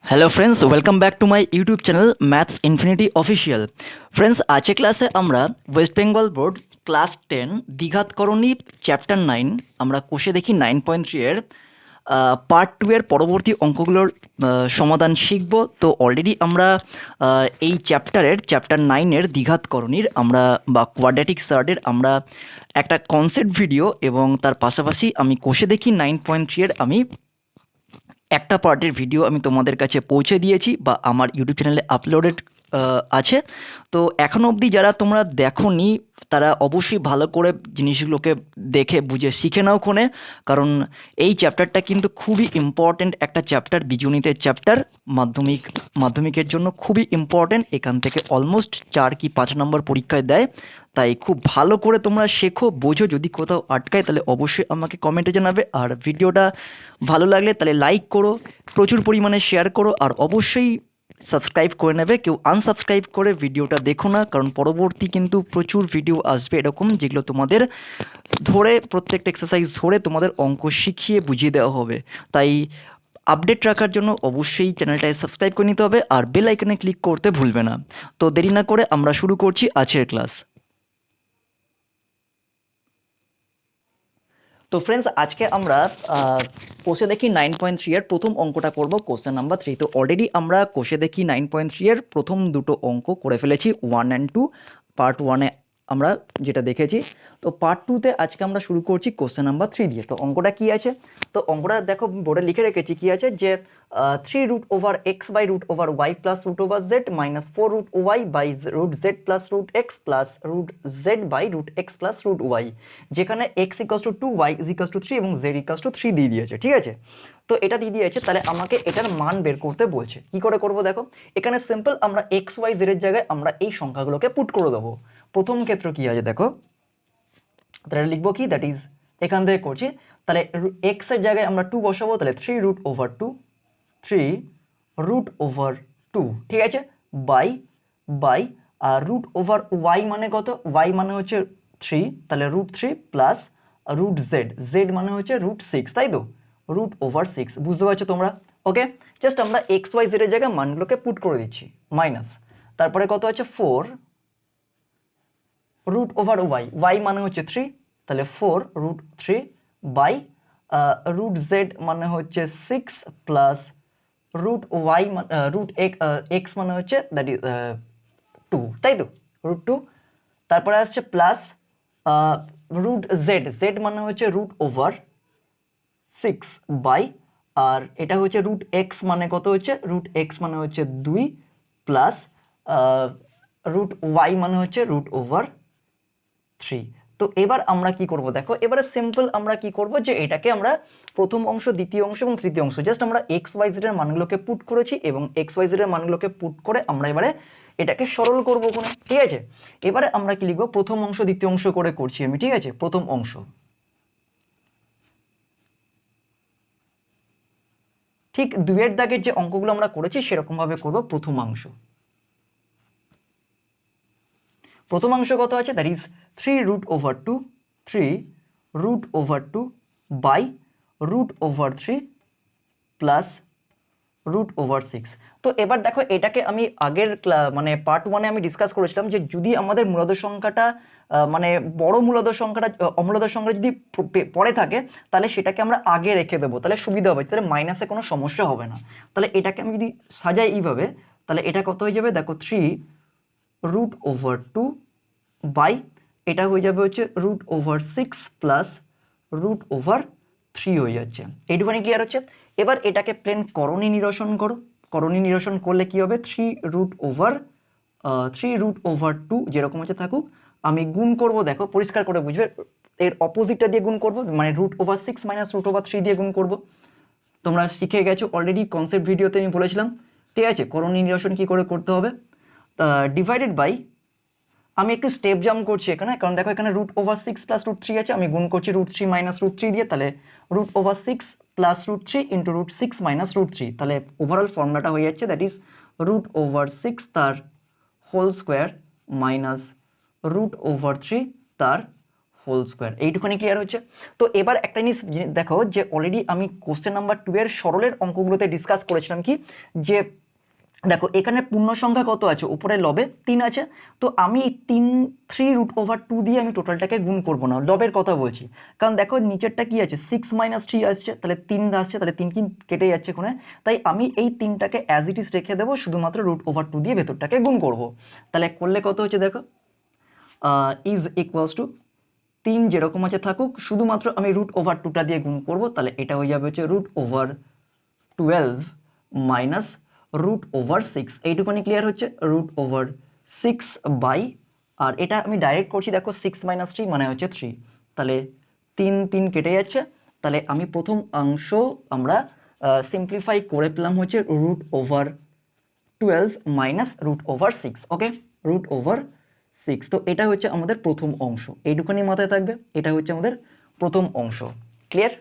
Hello friends, welcome back to my YouTube channel maths infinity official. Friends, আজকে ক্লাসে আমরা West Bengal board class 10 দ্বিঘাতকরণী chapter 9 আমরা কোষে দেখি 9.3 এর পার্ট 2 এর পরবর্তী অঙ্কগুলোর সমাধান শিখব। তো অলরেডি আমরা এই চ্যাপ্টার 9-এর দ্বিঘাতকরণীর আমরা বা কোয়াড্রেটিক সার্ডের আমরা একটা কনসেপ্ট ভিডিও এবং তার পাশাপাশি আমি কোষে দেখি 9.3 এর আমি একটা পার্টের ভিডিও আমি তোমাদের কাছে পৌঁছে দিয়েছি বা আমার ইউটিউব চ্যানেলে আপলোডেড আছে। তো এখনও অবধি যারা তোমরা দেখোনি তারা অবশ্যই ভালো করে জিনিসগুলোকে দেখে বুঝে শিখে নাও ক্ষণে, কারণ এই চ্যাপ্টারটা কিন্তু খুবই ইম্পর্ট্যান্ট একটা চ্যাপ্টার, বীজগণিতের চ্যাপ্টার। মাধ্যমিকের জন্য খুবই ইম্পর্ট্যান্ট, এখান থেকে অলমোস্ট 4 কি 5 নম্বর পরীক্ষায় দেয়। তাই খুব ভালো করে তোমরা শেখো, বোঝো। যদি কোথাও আটকায় তাহলে অবশ্যই আমাকে কমেন্টে জানাবে, আর ভিডিওটা ভালো লাগলে তাহলে লাইক করো, প্রচুর পরিমাণে শেয়ার করো, আর অবশ্যই সাবস্ক্রাইব করে নেবে। কেউ আনসাবস্ক্রাইব করে ভিডিওটা দেখো না, কারণ পরবর্তী কিন্তু প্রচুর ভিডিও আসবে এরকম, যেগুলো তোমাদের ধরে প্রত্যেকটা এক্সারসাইজ ধরে তোমাদের অঙ্ক শিখিয়ে বুঝিয়ে দেওয়া হবে। তাই আপডেট রাখার জন্য অবশ্যই চ্যানেলটায় সাবস্ক্রাইব করে নিতে হবে আর বেল আইকনে ক্লিক করতে ভুলবে না। তো দেরি না করে আমরা শুরু করছি আজকের ক্লাস। তো ফ্রেন্ডস, আজকে আমরা কোষে দেখি 9.3 এর প্রথম অঙ্কটা করব, কোশ্চেন নাম্বার 3। তো অলরেডি আমরা কোষে দেখি 9.3 এর প্রথম দুটো অঙ্ক করে ফেলেছি, 1 অ্যান্ড 2। পার্ট 1-এ আমরা যেটা দেখেছি, তো পার্ট 2-তে আজকে আমরা শুরু করছি কোশ্চেন নাম্বার 3 দিয়ে। তো অঙ্কটা কি আছে? তো অঙ্কটা দেখো, বোর্ডে লিখে রেখেছি কি আছে, যে 3 root over X by root over Y plus root over Z minus 4 root Y by root Z plus root X plus root Z by root X plus root Y, যেখানে X equals to 2, Y equals to 3 এবং Z ইকাস to 3 দিয়ে দিয়েছে। ঠিক আছে, তো এটা দিয়ে দিয়েছে, তাহলে আমাকে এটার মান বের করতে বলছে। কি করে করব দেখো, এখানে সিম্পল আমরা এক্স ওয়াই জেড এর জায়গায় আমরা এই সংখ্যাগুলোকে পুট করে দেবো। প্রথম ক্ষেত্র কি আছে দেখো, তাহলে লিখবো কি, দ্যাট ইজ এখান থেকে করছি, তাহলে এক্স এর জায়গায় আমরা 2 বসাবো, তাহলে 3 রুট ওভার 2, 3 রুট ওভার 2, ঠিক আছে, বাই বাই আর রুট ওভার ওয়াই মানে কত, ওয়াই মানে হচ্ছে 3, তাহলে root 3 plus root Z, Z মানে হচ্ছে রুট 6, তাই তো, রুট ওভার 6। বুঝতে পারছো তোমরা? ওকে, জাস্ট আমরা এক্স ওয়াই জেড এর জায়গায় মানগুলোকে পুট করে দিচ্ছি, মাইনাস তারপরে কত আছে 4 রুট ওভার ওয়াই, ওয়াই মানে হচ্ছে 3, তাহলে 4 রুট 3 বাই রুট জেড মানে হচ্ছে 6 plus root Y root X মানে হচ্ছে দ্যাট ইজ 2, তাই তো, রুট 2। তারপরে আসছে প্লাস রুট জেড, জেড মানে হচ্ছে রুট ওভার 6 বাই, আর এটা হচ্ছে রুট এক্স মানে কত হচ্ছে, রুট এক্স মানে হচ্ছে 2 প্লাস রুট ওয়াই মানে হচ্ছে রুট ওভার 3। তো এবার আমরা কি করব দেখো, এবারে সিম্পল আমরা কি করব, যে এটাকে আমরা প্রথম অংশ, দ্বিতীয় অংশ এবং তৃতীয় অংশ, জাস্ট আমরা এক্স ওয়াই জেড এর মানগুলোকে পুট করেছি এবং এক্স ওয়াই জেড এর মানগুলোকে পুট করে আমরা এবারে এটাকে সরল করব ওখানে। ঠিক আছে, এবারে আমরা কি লিখবো, প্রথম অংশ দ্বিতীয় অংশ করে করছি আমি। ঠিক আছে, প্রথম অংশ, ঠিক দুইয়ের দাগের যে অঙ্কগুলো আমরা করেছি সেরকম ভাবে করব প্রথমাংশ। প্রথমাংশ কত আছে, that is 3 root over 2, 3 root over 2 by root over 3 plus root over 6। তো এবার দেখো, এটাকে আমি আগের মানে পার্ট 1-এ আমি ডিসকাস করেছিলাম যে যদি আমাদের মূলদ সংখ্যাটা মানে বড় মূলদ সংখ্যাটা অমূলদ সংখ্যা যদি পরে থাকে, তাহলে সেটাকে আমরা আগে রেখে দেবো, তাহলে সুবিধা হবে, তাহলে মাইনাসে কোনো সমস্যা হবে না। তাহলে এটাকে আমি যদি সাজাই এইভাবে, তাহলে এটা কত হয়ে যাবে দেখো, 3 রুট ওভার 2 বাই এটা হয়ে যাবে হচ্ছে root over 6 plus root over 3 হয়ে যাচ্ছে। এইটুখানি ক্লিয়ার হচ্ছে? এবার এটাকে প্লেন করণী নিরসন করো। করণী নিরসন করলে কি হবে, 3 রুট ওভার 2 যেরকম হচ্ছে থাকুক, আমি গুণ করব, দেখো পরিষ্কার করে বুঝবে, এর অপোজিটটা দিয়ে গুণ করব, মানে root over 6 minus root over 3 দিয়ে গুণ করব। তোমরা শিখে গেছো অলরেডি, কনসেপ্ট ভিডিওতে আমি বলেছিলাম। ঠিক আছে, করণী নিরসন কি করে করতে হবে, ডিভাইডেড বাই, আমি একটু স্টেপ জাম্প করছি এখানে, কারণ দেখো এখানে রুট ওভার 6 প্লাস রুট 3 আছে, আমি গুণ করছি রুট 3 মাইনাস রুট 3 দিয়ে, তাহলে root over 6 plus root 3 into root 6 minus root 3, তাহলে ওভারঅল ফর্মুলাটা হয়ে যাচ্ছে দ্যাট ইজ রুট ওভার 6 তার whole square minus root over 3 তার হোল স্কোয়ার। এইটুখানি ক্লিয়ার হচ্ছে? তো এবার একটা জিনিস দেখো যে অলরেডি আমি কোশ্চেন নাম্বার 2 এর সরলের অঙ্কগুলোতে ডিসকাস করেছিলাম কি, যে দেখো এখানে পূর্ণ সংখ্যা কত আছে, উপরে লবে 3 আছে, তো আমি 3√2 দিয়ে আমি টোটালটাকে গুণ করব না, লবের কথা বলছি, কারণ দেখো নিচেরটা কি আছে 6 - 3 আসছে, তাহলে 3 আসছে, তাহলে 3 কেটে যাচ্ছে কোণে, তাই আমি এই 3টাকে অ্যাজ ইট ইজ রেখে দেবো, শুধুমাত্র √2 দিয়ে ভেতরটাকে গুণ করব। তাহলে করলে কত হচ্ছে দেখো, ইজ ইকুয়ালস টু 3 যেরকম আছে থাকুক, শুধুমাত্র আমি √2টা দিয়ে গুণ করব, তাহলে এটা হয়ে যাবে হচ্ছে √12 মাইনাস √6। এইটুকুনি ক্লিয়ার হচ্ছে, √6 বাই, আর এটা আমি ডাইরেক্ট করছি দেখো 6 - 3 মানে হচ্ছে 3, তাহলে 3 কেটে যাচ্ছে, তাহলে আমি প্রথম অংশ আমরা সিম্পলিফাই করে পেলাম হচ্ছে √12 মাইনাস √6। ওকে, √6, তো এটা হচ্ছে আমাদের প্রথম অংশ, এইটুকুনি মাথায় থাকবে, এটা হচ্ছে আমাদের প্রথম অংশ। ক্লিয়ার?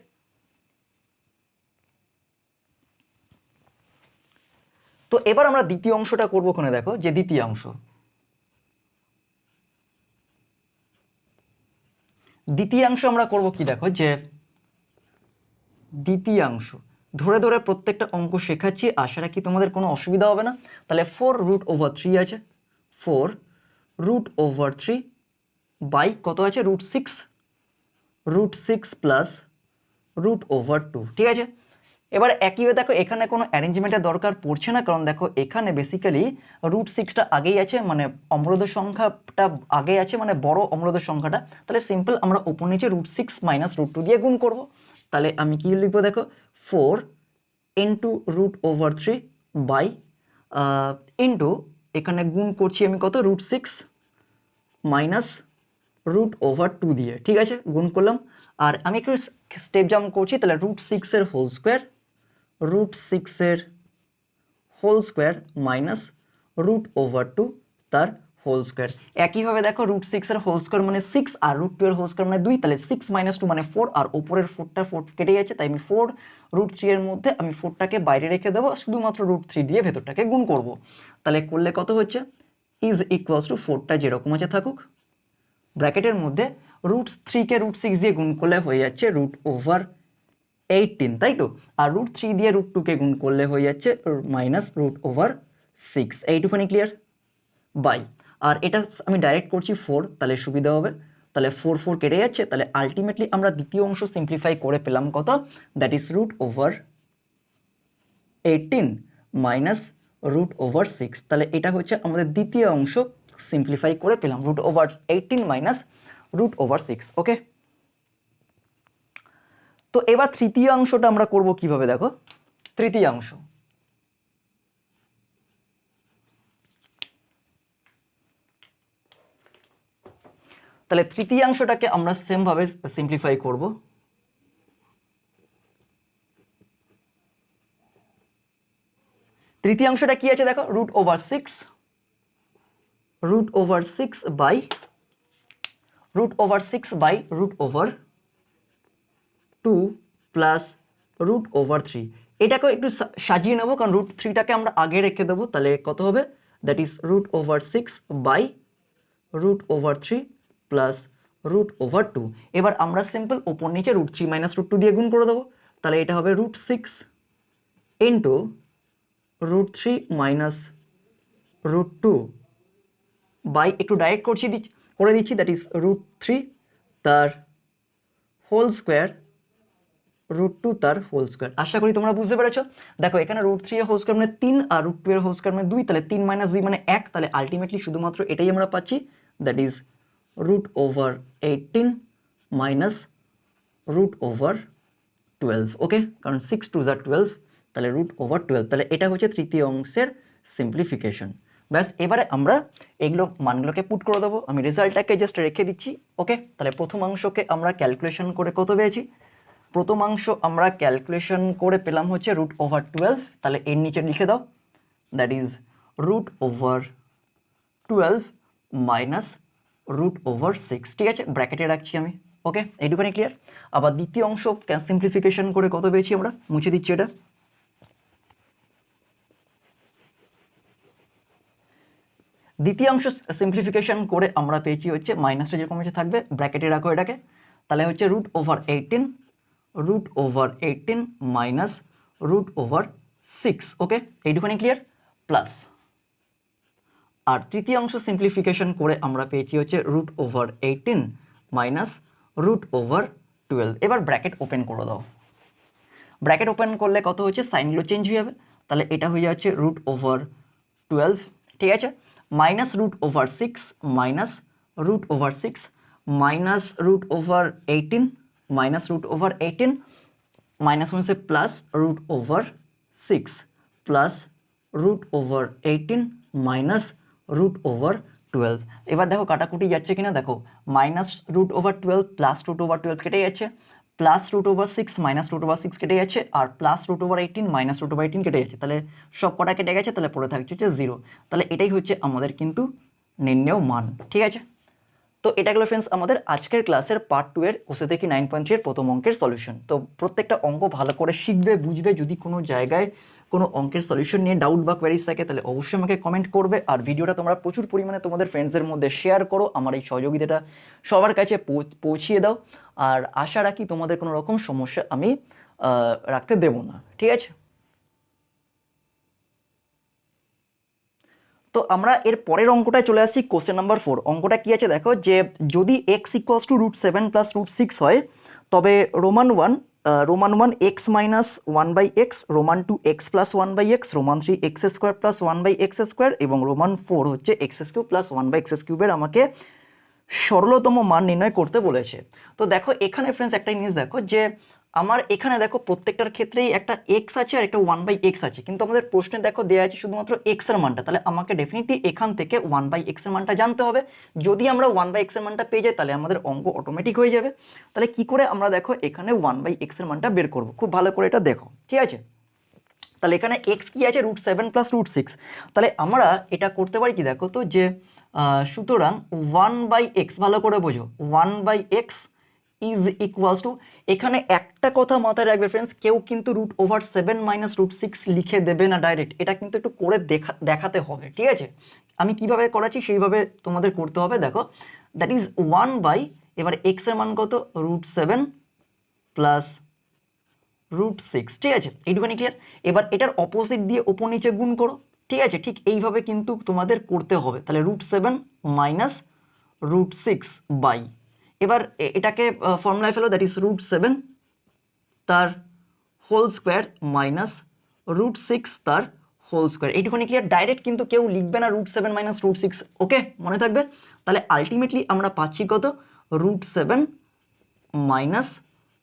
তো এবার আমরা দ্বিতীয় অংশটা করবো, ওখানে দেখো যে দ্বিতীয়াংশ আমরা করব কি, দেখো যে দ্বিতীয়াংশ ধরে ধরে প্রত্যেকটা অঙ্ক শেখাচ্ছি, আশা রাখি তোমাদের কোনো অসুবিধা হবে না। তাহলে 4√3 আছে, 4√3 বাই কত আছে, √6 প্লাস √2, ঠিক আছে। এবার একইভাবে দেখো এখানে কোনো অ্যারেঞ্জমেন্টের দরকার পড়ছে না, কারণ দেখো এখানে বেসিক্যালি √6টা আগেই আছে, মানে অম্লদ সংখ্যাটা আগে আছে, মানে বড় অম্লদ সংখ্যাটা, তাহলে সিম্পল আমরা উপর নিচে √6 মাইনাস √2 দিয়ে গুণ করব। তাহলে আমি কি লিখবো দেখো, 4 ইন্টু √3 বাই ইন্টু, এখানে গুণ করছি আমি কত, √6 মাইনাস √2 দিয়ে, ঠিক আছে, গুণ করলাম। আর আমি একটু স্টেপ জাম্প করছি, তাহলে √6 whole square, √6 whole square minus √2 তার হোল স্কোয়ার। একইভাবে দেখো √6 হোল স্কোয়ার মানে 6, আর √2 হোল স্কোয়ার মানে 2, তাহলে 6 - 2 মানে 4, আর ওপরের 4 কেটে যাচ্ছে, তাই আমি 4√3 এর মধ্যে আমি 4টাকে বাইরে রেখে দেবো, শুধুমাত্র √3 দিয়ে ভেতরটাকে গুণ করব। তাহলে করলে কত হচ্ছে, ইজ ইকুয়ালস টু 4টা যেরকম আছে থাকুক, ব্র্যাকেটের মধ্যে √3কে √6 দিয়ে গুণ করলে হয়ে যাচ্ছে √18, তাই তো, আর √3 দিয়ে √2কে গুণ করলে হয়ে যাচ্ছে মাইনাস √6। এইটুখানি ক্লিয়ার? বাই, আর এটা আমি ডাইরেক্ট করছি 4, তাহলে সুবিধা হবে, তাহলে 4 কেটে যাচ্ছে, তাহলে আলটিমেটলি আমরা দ্বিতীয় অংশ সিম্পলিফাই করে পেলাম কত, দ্যাট ইজ √18 মাইনাস √6। তাহলে এটা হচ্ছে আমাদের দ্বিতীয় অংশ, সিম্পলিফাই করে পেলাম √18 মাইনাস √6। ওকে, তো এবার তৃতীয়াংশটা আমরা করব কিভাবে, দেখো তৃতীয়াংশ, তাহলে তৃতীয়াংশটাকে আমরা সেম ভাবে সিম্পলিফাই করব। তৃতীয়াংশটা কি আছে দেখো, √6 বাই √2 প্লাস √3। এটাকেও একটু সাজিয়ে নেবো, কারণ √3টাকে আমরা আগে রেখে দেবো, তাহলে কত হবে, দ্যাট ইজ √6 বাই √3 প্লাস √2। এবার আমরা সিম্পল ওপর নিচে √3 মাইনাস √2 দিয়ে গুণ করে দেবো, তাহলে এটা হবে √6 ইন্টু √3 মাইনাস √2 বাই, একটু ডাইরেক্ট করে দিচ্ছি, দ্যাট ইজ √3 তার হোল স্কোয়ার, √2 তার হোল স্কোয়ার। আশা করি তোমরা বুঝতে পেরেছো। দেখো এখানে √3 এর হোল স্কোয়ার মানে 3, আর √2 এর হোল স্কোয়ার মানে 2, তাহলে 3 - 2 মানে 1, তাহলে আলটিমেটলি শুধুমাত্র এটাই আমরা পাচ্ছি, দ্যাট ইজ √18 মাইনাস √12। ওকে, কারণ 6 2 = 12, তাহলে √12, তাহলে এটা হচ্ছে তৃতীয় অংশের সিম্পলিফিকেশন। ব্যাস, এবারে আমরা এগুলো মানগুলোকে পুট করে দেবো, আমি রেজাল্টটাকে জাস্ট রেখে দিচ্ছি। ওকে, তাহলে প্রথম অংশকে আমরা ক্যালকুলেশন করে কত পেয়েছি, প্রথমাংশ আমরা ক্যালকুলেশন করে পেলাম হচ্ছে √12, তাহলে এর নিচে লিখে দাও, দ্যাট ইজ √12 মাইনাস √6, ঠিক আছে, ব্র্যাকেটে রাখছি আমি। ওকে, এইটুখানি ক্লিয়ার। আবার দ্বিতীয় অংশ সিম্পলিফিকেশন করে কত পেয়েছি আমরা, মুছে দিচ্ছি এটা, দ্বিতীয়াংশ সিম্পলিফিকেশন করে আমরা পেয়েছি হচ্ছে মাইনাসটা যেরকম হচ্ছে থাকবে, ব্র্যাকেটে রাখো এটাকে, তাহলে হচ্ছে √18 মাইনাস √6। ওকে, এইটুখানি ক্লিয়ার। প্লাস আর তৃতীয়াংশ সিম্পলিফিকেশন করে আমরা পেয়েছি হচ্ছে √18 মাইনাস √12। এবার ব্র্যাকেট ওপেন করে দাও। ব্র্যাকেট ওপেন করলে কত হচ্ছে, সাইনগুলো চেঞ্জ হয়ে যাবে, তাহলে এটা হয়ে যাচ্ছে √12, ঠিক আছে, minus √6 minus √6 minus √18 minus √18 minus হচ্ছে প্লাস √6 প্লাস √18 মাইনাস √12। এবার দেখো কাটাকুটি যাচ্ছে কিনা, দেখো মাইনাস √12 প্লাস √12 কেটে যাচ্ছে, প্লাস √6 মাইনাস √6 কেটে যাচ্ছে, আর প্লাস √18 মাইনাস √18 কেটে যাচ্ছে, তাহলে সব কটা কেটে গেছে, তাহলে পড়ে থাকছে হচ্ছে 0। তাহলে এটাই হচ্ছে আমাদের কিন্তু নির্ণেয় মান, ঠিক আছে। তো এটা গেল ফ্রেন্ডস আমাদের আজকের ক্লাসের পার্ট 2 এর কোষে দেখি 9.3 এর প্রথম অঙ্কের সলিউশন। তো প্রত্যেকটা অঙ্ক ভালো করে শিখবে, বুঝবে। যদি কোনো জায়গায় কোনো অঙ্কের সলিউশন নিয়ে ডাউট বা কোয়ারিজ থাকে তাহলে অবশ্যই আমাকে কমেন্ট করবে, আর ভিডিওটা তোমরা প্রচুর পরিমাণে তোমাদের ফ্রেন্ডসদের মধ্যে শেয়ার করো, আমার এই সহযোগিতাটা সবার কাছে পৌঁছিয়ে দাও। আর আশা রাখি তোমাদের কোনো রকম সমস্যা আমি রাখতে দেব না, ঠিক আছে। তো আমরা এর পরের অঙ্কটায় চলে আসছি, কোশ্চেন নাম্বার 4। অঙ্কটা কি আছে দেখো, যে যদি x ইকুয়ালস টু √7 প্লাস √6 হয়, তবে Roman one x minus 1/x, Roman 2 x plus 1/x, Roman 3 x square plus 1/x square এবং রোমান 4 হচ্ছে x³ প্লাস 1/x³ আমাকে সরলতম মান নির্ণয় করতে বলেছে। তো দেখো এখানে ফ্রেন্ডস একটা জিনিস দেখো, যে আমার এখানে দেখো প্রত্যেকটার ক্ষেত্রেই একটা এক্স আছে আর একটা 1/x আছে, কিন্তু আমাদের প্রশ্নে দেখো দেওয়া আছে শুধুমাত্র এক্স এর মানটা, তাহলে আমাকে ডেফিনেটলি এখান থেকে 1/x এর মানটা জানতে হবে। যদি আমরা 1/x এর মানটা পেয়ে যাই তাহলে আমাদের অঙ্ক অটোমেটিক হয়ে যাবে। তাহলে কি করে আমরা দেখো এখানে 1/x এর মানটা বের করব, খুব ভালো করে এটা দেখো, ঠিক আছে। তাহলে এখানে এক্স কি আছে, √7 প্লাস √6। তাহলে আমরা এটা করতে পারি কি দেখো তো, যে সুতরাং 1/x, ভালো করে বোঝো, 1/x ইজ ইকুয়ালস টু, এখানে একটা কথা মাথায় রাখবে ফ্রেন্ডস, কেউ কিন্তু √7 মাইনাস √6 লিখে দেবে না ডাইরেক্ট, এটা কিন্তু একটু করে দেখাতে হবে, ঠিক আছে। আমি কিভাবে করাচ্ছি সেইভাবে তোমাদের করতে হবে। দেখো দ্যাট ইজ 1/, এবার এক্স এর মান কত, √7 প্লাস √6, ঠিক আছে, এইটুখানি ক্লিয়ার। এবার এটার অপোজিট দিয়ে ওপর নিচে গুণ করো, ঠিক আছে, ঠিক এইভাবে কিন্তু তোমাদের করতে হবে। তাহলে √7 মাইনাস √6 বাই, এবার এটাকে ফর্মুলায় ফেলো, দ্যাট ইজ √7 তার হোল স্কোয়ার মাইনাস √6 তার হোল স্কোয়ার, এইটুখানি ক্লিয়ার। ডাইরেক্ট কিন্তু কেউ লিখবে না √7 মাইনাস √6, ওকে, মনে থাকবে। তাহলে আলটিমেটলি আমরা পাচ্ছি কত, √7 মাইনাস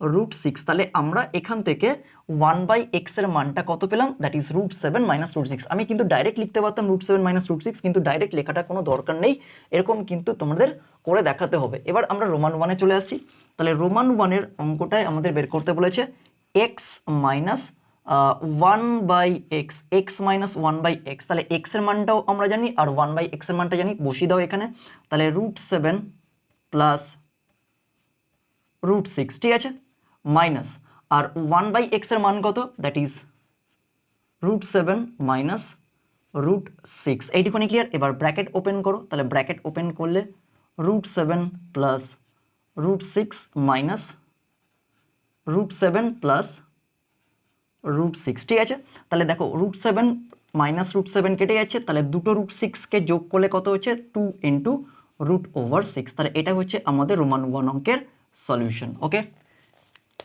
√6। তাহলে আমরা এখান থেকে 1/x এর মানটা কত পেলাম, দ্যাট ইজ √7 মাইনাস √6। আমি কিন্তু ডাইরেক্ট লিখতে পারতাম √7 মাইনাস √6, কিন্তু ডাইরেক্ট লেখাটা কোনো দরকার নেই, এরকম কিন্তু তোমাদের করে দেখাতে হবে। এবার আমরা রোমান 1-এ চলে আসছি। তাহলে রোমান 1-এর অঙ্কটায় আমাদের বের করতে বলেছে x minus 1/x, x minus 1/x। তাহলে x এর মানটাও আমরা জানি আর 1/x এর মানটা জানি, বসিয়ে দাও এখানে। তাহলে √7 প্লাস √6, ঠিক আছে, মাইনাস আর 1/x এর মান কত, দ্যাট ইজ √7 মাইনাস √6, এইটুখানি ক্লিয়ার। এবার ব্র্যাকেট ওপেন করো, তাহলে ব্র্যাকেট ওপেন করলে √7 প্লাস √6 মাইনাস √7 প্লাস √6, ঠিক আছে। তাহলে দেখো √7 মাইনাস √7 কেটে যাচ্ছে, তাহলে দুটো √6কে যোগ করলে কত হচ্ছে, 2 ইন্টু √6। তাহলে এটা হচ্ছে আমাদের রোমান 1 অঙ্কের সলিউশন, ওকে,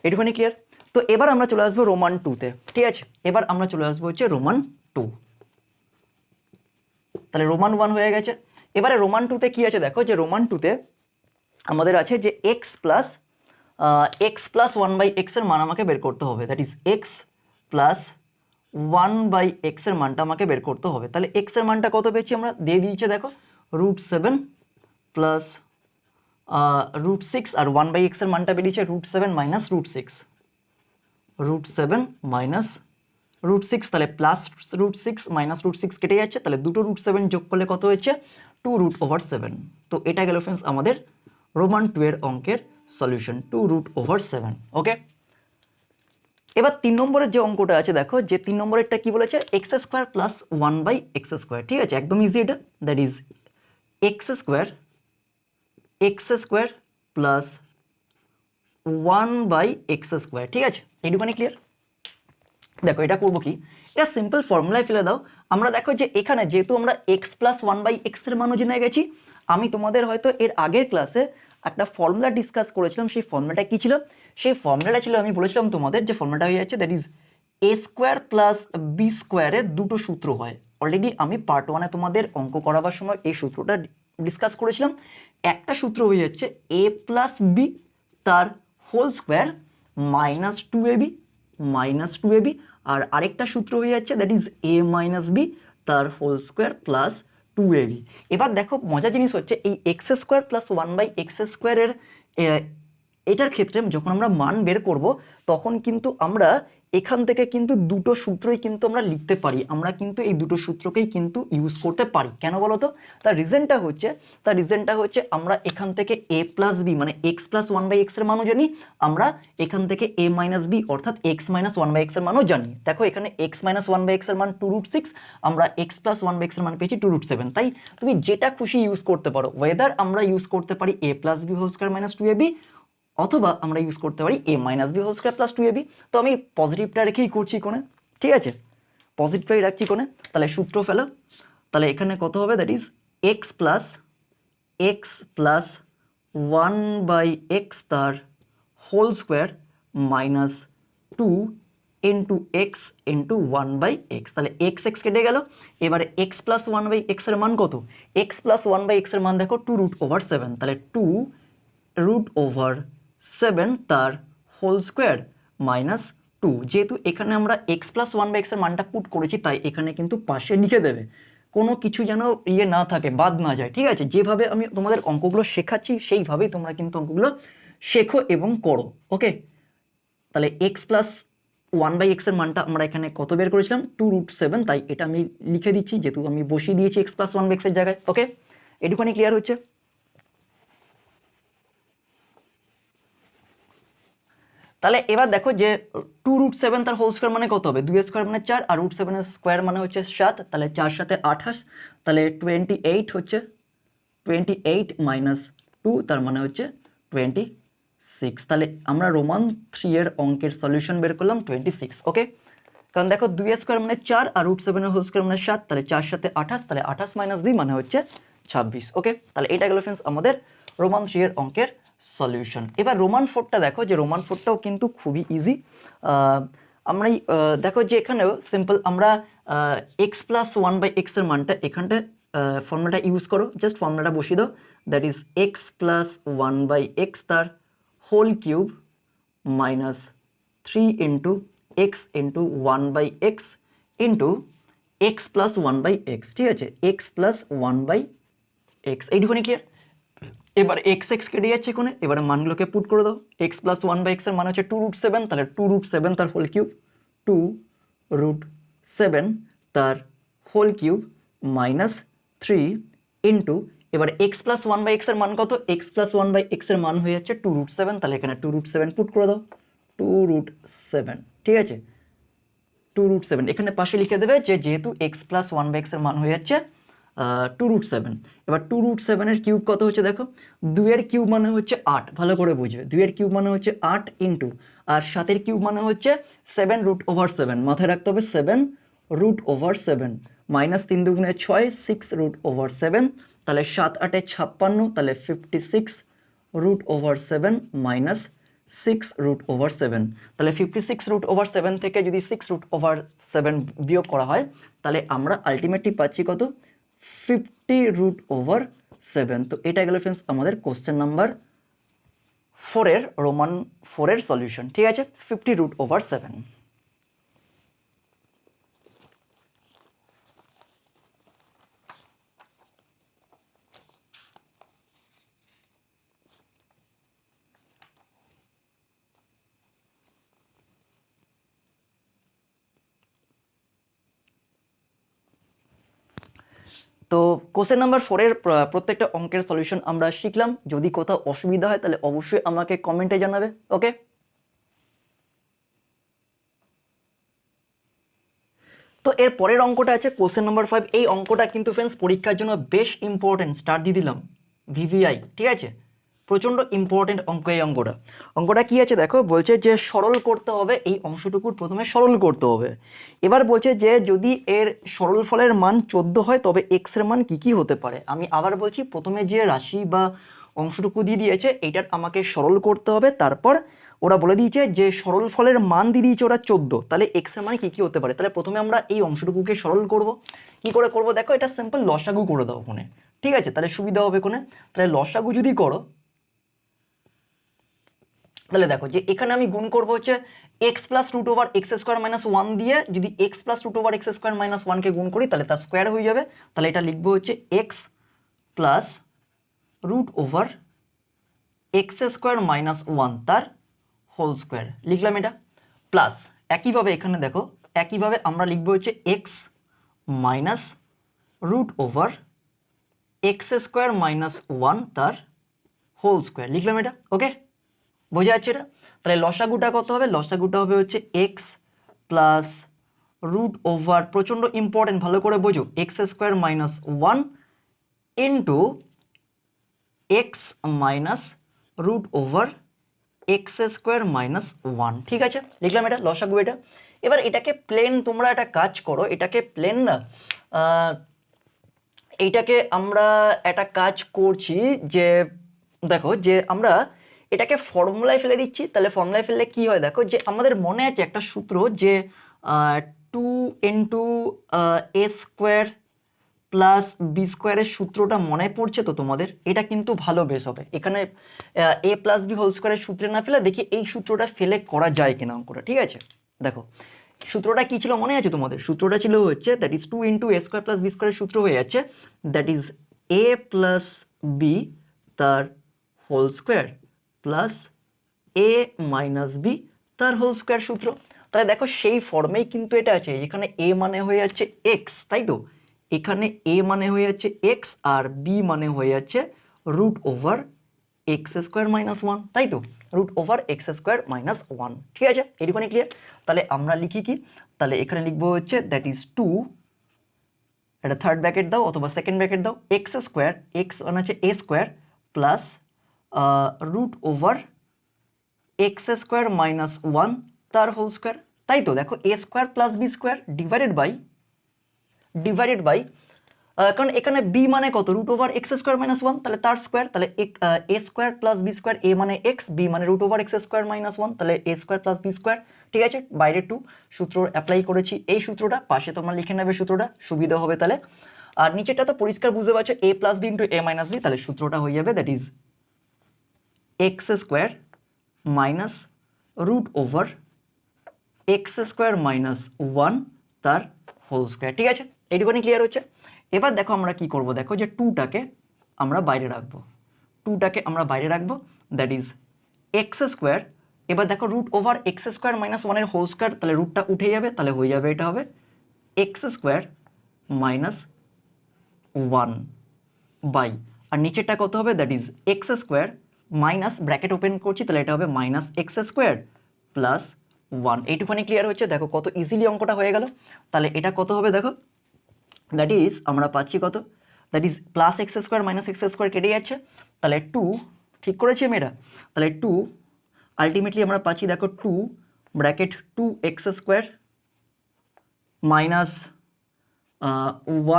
এটুখানি ক্লিয়ার। তো এবার আমরা চলে আসবো রোমান 2-তে, ঠিক আছে। এবার আমরা চলে আসবো হচ্ছে রোমান 2। তাহলে রোমান 1 হয়ে গেছে। এবারে রোমান 2-তে কি আছে দেখো, যে রোমান 2-তে আমাদের আছে যে x প্লাস 1/x এর মান আমাকে বের করতে হবে, that is x plus 1/x এর মানটা আমাকে বের করতে হবে। তাহলে x এর মানটা কত পেয়েছি আমরা, দিয়ে দিয়েছে দেখো √7 প্লাস √6, আর 1/x এর মানটা বেরিয়েছে √7 মাইনাস √6, √7 মাইনাস √6। তাহলে প্লাস √6 মাইনাস √6 কেটে যাচ্ছে, তাহলে দুটো √7 যোগ করলে কত হচ্ছে, 2√7। তো এটা গেল ফ্রেন্ডস আমাদের রোমান 2 এর অঙ্কের সলিউশন, 2√7, ওকে। এবার 3 নম্বরের যে অঙ্কটা আছে দেখো, যে 3 নম্বরেরটা কি বলেছে, x² প্লাস 1/x², ঠিক আছে, একদম ইজি এটা। That is x square plus 1/x², ঠিক আছে? এইটুখানি ক্লিয়ার? দেখো এটা করবো কি, এটা সিম্পল ফর্মুলায় ফেলে দাও। আমরা দেখো যে এখানে যেহেতু আমরা x প্লাস 1/x এর মানও জেনে গেছি, আমি তোমাদের হয়তো এর আগের ক্লাসে একটা ফর্মুলা ডিসকাস করেছিলাম। সেই ফর্মুলাটা কি ছিল? সেই ফর্মুলাটা ছিল, আমি বলেছিলাম তোমাদের যে ফর্মুলাটা হয়ে যাচ্ছে that is a² plus b² দুটো সূত্র হয়। অলরেডি আমি পার্ট 1-এ তোমাদের অঙ্ক করাবার সময় এই সূত্রটা ডিসকাস করেছিলাম। একটা সূত্র হয়ে যাচ্ছে a প্লাস বি তার হোল স্কোয়ার -2ab আর আরেকটা সূত্র হয়ে যাচ্ছে that is a minus B তার হোল স্কোয়ার প্লাস 2ab। এবার দেখো মজার জিনিস হচ্ছে এই x² প্লাস 1/x² এর এটার ক্ষেত্রে যখন আমরা মান বের করব তখন কিন্তু আমরা এখান থেকে কিন্তু দুটো সূত্রই কিন্তু আমরা লিখতে পারি। আমরা কিন্তু এই দুটো সূত্রকেই কিন্তু ইউজ করতে পারি। কেন বলো তো? তার রিজনটা হচ্ছে আমরা এখান থেকে a প্লাস বি মানে x প্লাস 1/x এর মানও জানি, আমরা এখান থেকে a মাইনাস বি অর্থাৎ x মাইনাস 1/x এর মানও জানি। দেখো এখানে x মাইনাস 1/x এর মান 2√6, আমরা x প্লাস 1/x এর মান পেয়েছি 2√7। তাই তুমি যেটা খুশি ইউজ করতে পারো, ওয়েদার আমরা ইউজ করতে পারি a plus B whole square minus 2ab, অথবা আমরা ইউজ করতে পারি a minus B whole square plus 2ab। তো আমি পজিটিভটা রেখেই করছি কোণে, ঠিক আছে? পজিটিভটাই রাখছি কোণে। তাহলে সূত্র ফেলো। তাহলে এখানে কত হবে? That is x plus 1/x তার whole square minus 2 into X into 1/x। তাহলে x কেটে গেল। এবারে x প্লাস 1/x এর মান কত? x প্লাস 1/x এর মান দেখো 2√7। তাহলে 2√7 তার হোল স্কোয়ার মাইনাস 2। যেহেতু এখানে আমরা x প্লাস 1/x এর মানটা পুট করেছি, তাই এখানে কিন্তু পাশে লিখে দেবে, কোনো কিছু যেন ইয়ে না থাকে, বাদ না যায়, ঠিক আছে? যেভাবে আমি তোমাদের অঙ্কগুলো শেখাচ্ছি সেইভাবেই তোমরা কিন্তু অঙ্কগুলো শেখো এবং করো, ওকে? তাহলে x প্লাস 1/x এর মানটা আমরা এখানে কত বের করেছিলাম? 2√7। তাই এটা আমি লিখে দিচ্ছি যেহেতু আমি বসিয়ে দিয়েছি x প্লাস 1/x এর জায়গায়, ওকে? এটুখানি ক্লিয়ার হচ্ছে? তাহলে এবার দেখো যে 2√7 তার হোল স্কোয়ার মানে কত হবে? 2² মানে 4 আর √7 এর স্কোয়ার মানে হচ্ছে 7। তাহলে 4 7 28, তাহলে 28 হচ্ছে 28 মাইনাস 2 তার মানে হচ্ছে 26। তাহলে আমরা রোমান 3 এর অঙ্কের সলিউশন বের করলাম 26, ওকে? কারণ দেখো 2² মানে 4 আর √7 এর হোল স্কোয়ার মানে 7, তাহলে 4 7 28, তাহলে 28 মাইনাস 2 মানে হচ্ছে 26, ওকে? তাহলে এটা গেল ফ্রেন্ডস আমাদের রোমান 3 এর অঙ্কের সলিউশন। এবার রোমান 4টা দেখো, যে রোমান 4টাও কিন্তু খুবই ইজি। আমরা দেখো যে এখানেও সিম্পল, আমরা x প্লাস 1/x এর মানটা এখানটা ফর্মুলাটা ইউজ করো, জাস্ট ফর্মুলাটা বসিয়ে দাও। That is x plus 1/x তার whole cube minus 3 into x into 1/x into x plus 1/x, ঠিক আছে? x প্লাস 1/x, এইটুখানি ক্লিয়ার? এবার x কেটে যাচ্ছে কোণে, এবারে মানগুলোকে পুট করে দাও। x প্লাস 1/x এর মান হচ্ছে 2√7, তাহলে 2√7 তার হোল কিউব, 2√7 তার হোল কিউব মাইনাস 3 ইন্টু, এবার x প্লাস 1/x এর মান কত? x প্লাস 1/x এর মান হয়ে যাচ্ছে 2√7, তাহলে এখানে 2√7 পুট করে দাও, 2√7, ঠিক আছে? 2√7 এখানে পাশে লিখে দেবে যে যেহেতু x প্লাস 1/x এর মান হয়ে যাচ্ছে 2√7। এবার 2√7 এর কিউব কত হচ্ছে দেখো, 2 এর কিউব মানে হচ্ছে 8, ভালো করে বুঝবে। 2 এর কিউব মানে হচ্ছে 8 ইন্টু, আর 7 এর কিউব মানে হচ্ছে 7√7, মাথায় রাখতে হবে 7√7, মাইনাস 3 দুগুণে 6, 6√7, তাহলে 7 8 56, তাহলে 56√7 মাইনাস 6√7, তাহলে 56√7 থেকে যদি 6√7 বিয়োগ করা হয় তাহলে আমরা আলটিমেটলি পাচ্ছি কত? 50√7। তো এটা গেল ফ্রেন্ডস আমাদের কোশ্চেন নাম্বার 4 এর রোমান 4 এর সলিউশন, ঠিক আছে? 50√7। তো কোশ্চেন নাম্বার 4 এর প্রত্যেকটা অঙ্কের সলিউশন আমরা শিখলাম। যদি কোথাও অসুবিধা হয় তাহলে অবশ্যই আমাকে কমেন্টে জানাবে, ওকে? তো এর পরের অঙ্কটা আছে কোশ্চেন নাম্বার 5। এই অঙ্কটা কিন্তু ফ্রেন্ডস পরীক্ষার জন্য বেশ ইম্পর্টেন্ট, স্টার দিয়ে দিলাম ভিভিআই, ঠিক আছে, প্রচণ্ড ইম্পর্টেন্ট অঙ্ক এই অঙ্কটা। অঙ্কটা কি আছে দেখো, বলছে যে সরল করতে হবে, এই অংশটুকুর প্রথমে সরল করতে হবে। এবার বলছে যে যদি এর সরল ফলের মান 14 হয় তবে এক্স এর মান কি কি হতে পারে। আমি আবার বলছি, প্রথমে যে রাশি বা অংশটুকু দিয়ে দিয়েছে এইটার আমাকে সরল করতে হবে, তারপর ওরা বলে দিয়েছে যে সরল ফলের মান দিয়ে দিয়েছে ওরা 14, তাহলে এক্স এর মান কি কি হতে পারে। তাহলে প্রথমে আমরা এই অংশটুকুকে সরল করব। কি করে করব দেখো, এটা সিম্পল লসাগু করে দাও কোণে, ঠিক আছে, তাহলে সুবিধা হবে কোণে। তাহলে লসাগু যদি করো তাহলে দেখো যে এখানে আমি গুণ করব হচ্ছে x plus root over x square minus 1 দিয়ে, যদি X plus root over x square minus 1কে গুণ করি তাহলে তার স্কোয়ার হয়ে যাবে। তাহলে এটা লিখবো হচ্ছে x plus root over x square minus 1 তার হোল স্কোয়ার, লিখলাম এটা। প্লাস একইভাবে এখানে দেখো, একইভাবে আমরা লিখবো হচ্ছে x minus root over x square minus 1 তার হোল স্কোয়ার, লিখলাম এটা। ওকে, বোঝা যাচ্ছে এটা। তাহলে লসাগুটা কত হবে, লসাগুটা হবে হচ্ছে এক্স প্লাস রুট ওভার, প্রচণ্ড ইম্পর্টেন্ট, ভালো করে বোঝো, x square minus 1 into x minus root over x square minus 1, ঠিক আছে, লিখলাম এটা লসাগু এটা। এবার এটাকে প্লেন, তোমরা একটা কাজ করো, এটাকে প্লেন না, এইটাকে আমরা একটা কাজ করছি যে দেখো যে আমরা এটাকে ফর্মুলায় ফেলে দিচ্ছি। তাহলে ফর্মুলায় ফেললে কি হয় দেখো, যে আমাদের মনে আছে একটা সূত্র যে 2 into a square plus b স্কোয়ারের সূত্রটা মনে পড়ছে তো তোমাদের, এটা কিন্তু ভালো বেস হবে। এখানে এ প্লাস বি হোল স্কোয়ারের সূত্রে না ফেলে দেখি এই সূত্রটা ফেলে করা যায় কিনা অঙ্কটা, ঠিক আছে। দেখো সূত্রটা কি ছিল মনে আছে তোমাদের, সূত্রটা ছিল হচ্ছে that is 2 into a square plus b স্কোয়ারের সূত্র হয়ে যাচ্ছে that is a plus B তার whole square plus a minus B তার হোল স্কোয়ার সূত্র। তাহলে দেখো সেই ফর্মেই কিন্তু এটা আছে, এখানে এ মানে হয়ে যাচ্ছে এক্স, তাই তো, এখানে এ মানে হয়ে যাচ্ছে এক্স আর বি মানে হয়ে যাচ্ছে root over x square minus 1, তাই তো, root over x square minus 1, ঠিক আছে, এইটুখানি ক্লিয়ার। তাহলে আমরা লিখি কি, তাহলে এখানে লিখবো হচ্ছে দ্যাট ইজ 2, এটা থার্ড ব্র্যাকেট দাও অথবা সেকেন্ড ব্র্যাকেট দাও, এক্স স্কোয়ার, এক্স মানে হচ্ছে A square plus root over x square minus 1 তার হোল স্কোয়ার, তাই তো। দেখো A square plus B square divided by কারণ এখানে বি মানে কত, root over x square minus 1, তাহলে তার স্কোয়ার, তাহলে A square plus B square, A মানে এক্স, বি মানে root over x square minus 1, তাহলে A square plus B square, ঠিক আছে, বাইরে 2, সূত্র অ্যাপ্লাই করেছি এই সূত্রটা, পাশে তোমরা লিখে নেবে সূত্রটা, সুবিধা হবে তাহলে। আর নিচেটা তো পরিষ্কার বুঝতে পারছো, a plus b into a minus b, তাহলে সূত্রটা হয়ে যাবে that is x square minus root over x square minus 1 তার হোল স্কোয়ার, ঠিক আছে, এইটুকুনি ক্লিয়ার হচ্ছে। এবার দেখো আমরা কি করব, দেখো যে 2টাকে আমরা বাইরে রাখবো, 2টাকে আমরা বাইরে রাখবো দ্যাট ইজ এক্স স্কোয়ার। এবার দেখো root over x square minus 1-এর হোল স্কোয়ার, তাহলে রুটটা উঠে যাবে, তাহলে হয়ে যাবে এটা হবে এক্স স্কোয়ার মাইনাস 1 বাই, আর নিচেরটা কত হবে that is x square minus, bracket open করছি তাহলে এটা হবে মাইনাস এক্স স্কোয়ার প্লাস 1, এইটুখানি ক্লিয়ার হচ্ছে। দেখো কত ইজিলি অঙ্কটা হয়ে গেল। তাহলে এটা কত হবে দেখো, দ্যাট ইজ আমরা পাচ্ছি কত, that is plus X square minus X square কেটে যাচ্ছে, তাহলে 2, ঠিক করেছি আমি এটা, তাহলে 2 আলটিমেটলি আমরা পাচ্ছি দেখো 2 bracket 2 X square minus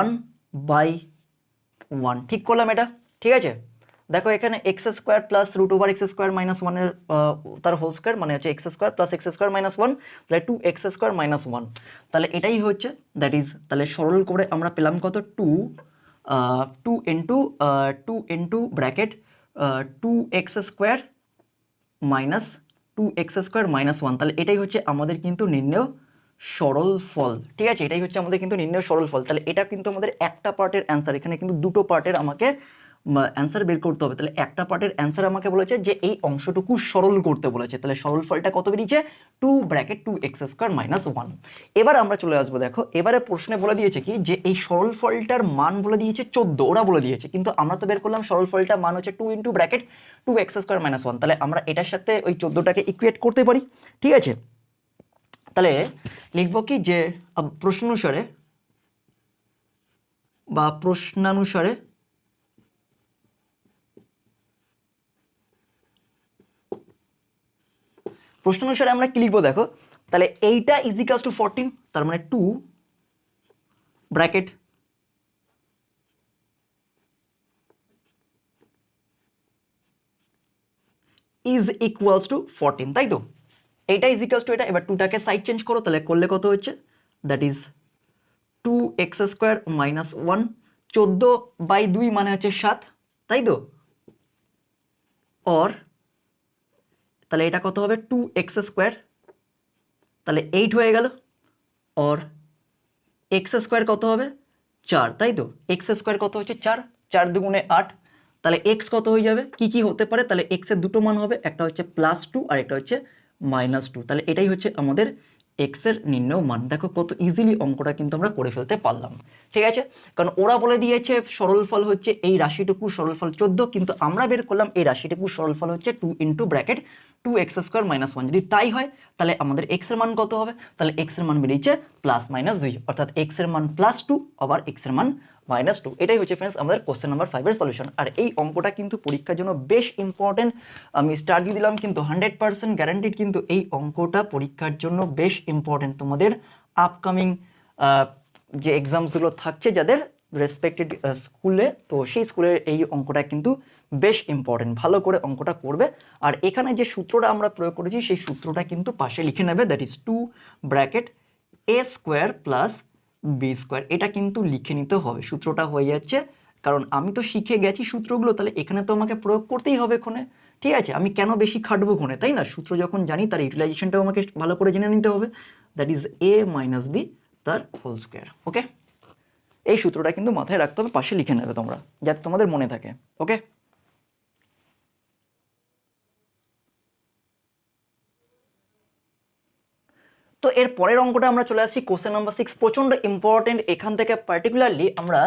1 by 1, ঠিক করলাম এটা, ঠিক আছে। দেখো এখানে X square plus root over x square minus 1-এর তার হোল স্কোয়ার মানে হচ্ছে x square plus X square minus 1, তাহলে 2 এক্স স্কোয়ার মাইনাস 1, তাহলে এটাই হচ্ছে দ্যাট ইজ, তাহলে সরল করে আমরা পেলাম কত 2 into bracket 2 X square minus 2 X square minus 1, তাহলে এটাই হচ্ছে আমাদের কিন্তু নির্ণেয় সরল ফল, ঠিক আছে, এটাই হচ্ছে আমাদের কিন্তু নির্ণেয় সরল ফল। তাহলে এটা কিন্তু আমাদের একটা পার্টের অ্যান্সার, এখানে কিন্তু দুটো পার্টের আমাকে অ্যান্সার বের করতে হবে। তাহলে একটা পার্টের অ্যান্সার আমাকে বলেছে যে এই অংশটুকু সরল করতে বলেছে, তাহলে সরল ফলটা কত বেরিয়েছে 2 ব্র্যাকেট 2 এক্স স্কোয়ার মাইনাস 1। এবার আমরা চলে আসবো, দেখো এবারে প্রশ্নে বলে দিয়েছে কি যে এই সরল ফলটার মান বলে দিয়েছে 14, ওরা বলে দিয়েছে, কিন্তু আমরা তো বের করলাম সরল ফলটার মান হচ্ছে 2 into bracket 2 X square minus 1, তাহলে আমরা এটার সাথে ওই 14টাকে ইকুয়েট করতে পারি, ঠিক আছে। তাহলে লিখব কি যে প্রশ্নানুসারে বা প্রশ্নানুসারে আমরা কি লিখবো দেখো, তাহলে এইটা ইজিক্যালস টু 14, তার মানে 2 ব্র্যাকেট ইজ ইকুয়ালস টু 14, তাই তো? এইটা ইজ ইকুয়ালস টু এটা। এবার 2টাকে সাইড চেঞ্জ করো, তাহলে করলে কত হচ্ছে, দ্যাট ইজ 2x² মাইনাস 1, 14/2 মানে হচ্ছে 7, তাই তো? অর তাহলে এটা কত হবে 2x², তাহলে 8 হয়ে গেল। অর x² কত হবে 4, তাই তো? x² কত হচ্ছে 4, 4 দুগুণে 8, তাহলে x কত হয়ে যাবে, কি কি হতে পারে, তাহলে x এর দুটো মান হবে, একটা হচ্ছে +2 আর একটা হচ্ছে -2, তাহলে এটাই হচ্ছে আমাদের x এর নির্ণয় মান। দেখো কত ইজিলি অঙ্কটা কিন্তু আমরা করে ফেলতে পারলাম, ঠিক আছে? কারণ ওরা বলে দিয়েছে সরলফল হচ্ছে এই রাশিটুকু, সরলফল 14, কিন্তু আমরা বের করলাম এই রাশিটুকু সরলফল হচ্ছে 2 ইন্টু ব্র্যাকেট 2x² - 1। যদি তাই হয় তাহলে আমাদের x এর মান কত হবে, তাহলে x এর মান বেরিয়েছে +-2, অর্থাৎ x এর মান +2 আবার x এর মান -2। এটাই হচ্ছে ফ্রেন্ডস আমাদের কোশ্চেন নাম্বার 5 এর সলিউশন। আর এই অঙ্কটা কিন্তু পরীক্ষার জন্য বেশ ইম্পর্টেন্ট, আমি স্টার দিয়ে দিলাম কিন্তু 100% গ্যারান্টিড, কিন্তু এই অঙ্কটা পরীক্ষার জন্য বেশ ইম্পর্টেন্ট তোমাদের আপকামিং যে এক্সামসগুলো থাকছে যাদের রেসপেক্টেড স্কুলে, তো সেই স্কুলের এই অঙ্কটা কিন্তু বেশ ইম্পর্টেন্ট, ভালো করে অঙ্কটা করবে। আর এখানে যে সূত্রটা আমরা প্রয়োগ করেছি সেই সূত্রটা কিন্তু পাশে লিখে নেবে, that is 2 bracket a² + b², এটা কিন্তু লিখে নিতে হবে। সূত্রটা হয়ে যাচ্ছে, কারণ আমি তো শিখে গেছি সূত্রগুলো, তাহলে এখানে তো আমাকে প্রয়োগ করতেই হবে ক্ষণে, ঠিক আছে? আমি কেন বেশি খাটবো ক্ষণে, তাই না? সূত্র যখন জানি তার ইউটিলাইজেশনটাও আমাকে ভালো করে জেনে নিতে হবে, দ্যাট ইজ a - b তার হোল স্কোয়ার। ওকে, এই সূত্রটা কিন্তু মাথায় রাখতে হবে, পাশে লিখে নেবে তোমরা যাতে তোমাদের মনে থাকে। ওকে, তো এর পরের অঙ্কটা আমরা চলে আসছি কোশ্চেন নাম্বার 6, প্রচণ্ড ইম্পর্টেন্ট। এখান থেকে পার্টিকুলারলি আমরা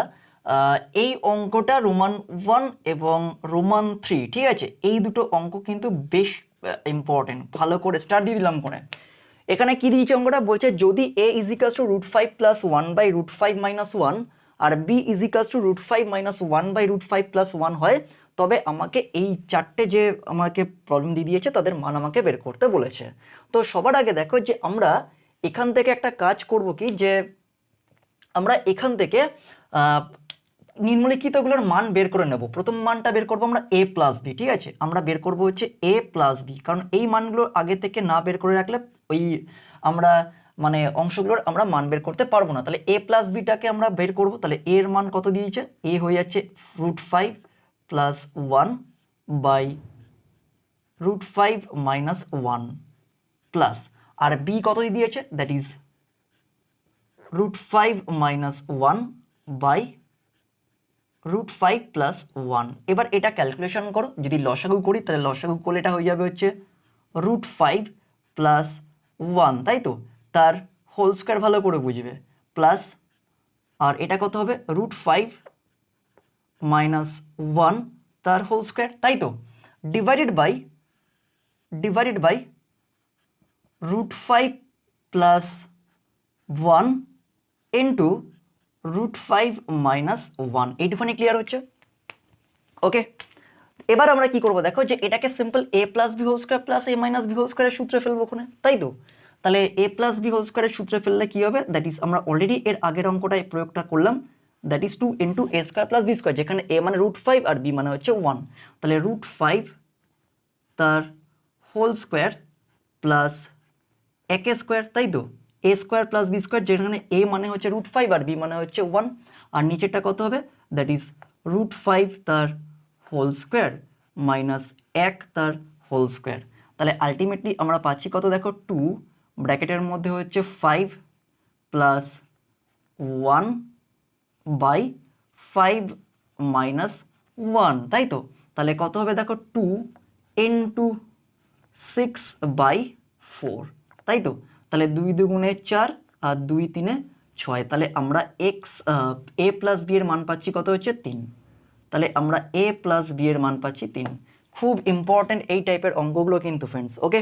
এই অঙ্কটা রোমান 1 এবং রোমান 3, ঠিক আছে, এই দুটো অঙ্ক কিন্তু বেশ ইম্পর্টেন্ট, ভালো করে স্টার দিয়ে দিলাম করে। এখানে কি দিয়েছে অঙ্কটা, বলছে যদি a = √5 + 1/√5 - 1 আর b = √5 - 1/√5 + 1 হয়, তবে আমাকে এই চারটে যে আমাকে প্রবলেম দিয়ে দিয়েছে তাদের মান আমাকে বের করতে বলেছে। তো সবার আগে দেখো যে আমরা এখান থেকে একটা কাজ করব কি, যে আমরা এখান থেকে নিম্নলিখিতগুলোর মান বের করে নেব। প্রথম মানটা বের করব আমরা a + b, ঠিক আছে? আমরা বের করব হচ্ছে a + b, কারণ এই মানগুলো আগে থেকে না বের করে রাখলে ওই আমরা মানে অংশগুলোর আমরা মান বের করতে পারবো না। তাহলে a + bটাকে আমরা বের করব। তাহলে a এর মান কত দিয়েছে, a হয়ে যাচ্ছে √5 + 1 বাই √5 - 1 প্লাস, আর b কত দিয়েছে, দ্যাট ইজ √5 - 1 বাই √5 + 1। এবার এটা ক্যালকুলেশন করো, যদি লসাগু করি তাহলে লসাগু করলে এটা হয়ে যাবে হচ্ছে √5 + 1, তাই তো? তার হোল স্কোয়ার ভালো করে বুঝবে, প্লাস, আর এটা কত হবে √5 - 1 তার হোল স্কোয়ার, তাই তো? Divided by √5 + 1 into √5 - 1। এইটুখানি ক্লিয়ার হচ্ছে? ওকে, এবার আমরা কি করব দেখো, যে এটাকে simple a + b whole square plus a - b whole স্কোয়ারের সূত্রে ফেলবো ওখানে, তাই তো? তাহলে a + b হোল স্কোয়ারের সূত্রে ফেললে কি হবে, দ্যাট ইজ আমরা অলরেডি এর আগের অঙ্কটায় প্রয়োগটা করলাম, that is 2 into a² + b², যেখানে a মানে √5 আর b মানে হচ্ছে 1। তাহলে √5 তার হোল স্কোয়ার প্লাস a², তাই তো? a² + b², যেখানে a মানে হচ্ছে √5 আর b মানে হচ্ছে 1, আর নিচেরটা কত হবে, দ্যাট ইজ √5 তার হোল স্কোয়ার মাইনাস 1 তার হোল স্কোয়ার। তাহলে আলটিমেটলি আমরা পাচ্ছি কত দেখো, 2 ব্র্যাকেটের মধ্যে হচ্ছে 5 প্লাস 1 বাই 5 মাইনাস 1, তাই তো? তাহলে কত হবে দেখো, 2 ইন্টু 6/4, তাই তো? তাহলে 2 দুগুণে 4 আর 2 তিনে 6, তাহলে আমরা a + b এর মান পাচ্ছি কত হচ্ছে 3। তাহলে আমরা a + b এর মান পাচ্ছি 3। খুব ইম্পর্টেন্ট এই টাইপের অঙ্কগুলো কিন্তু ফ্রেন্ডস। ওকে,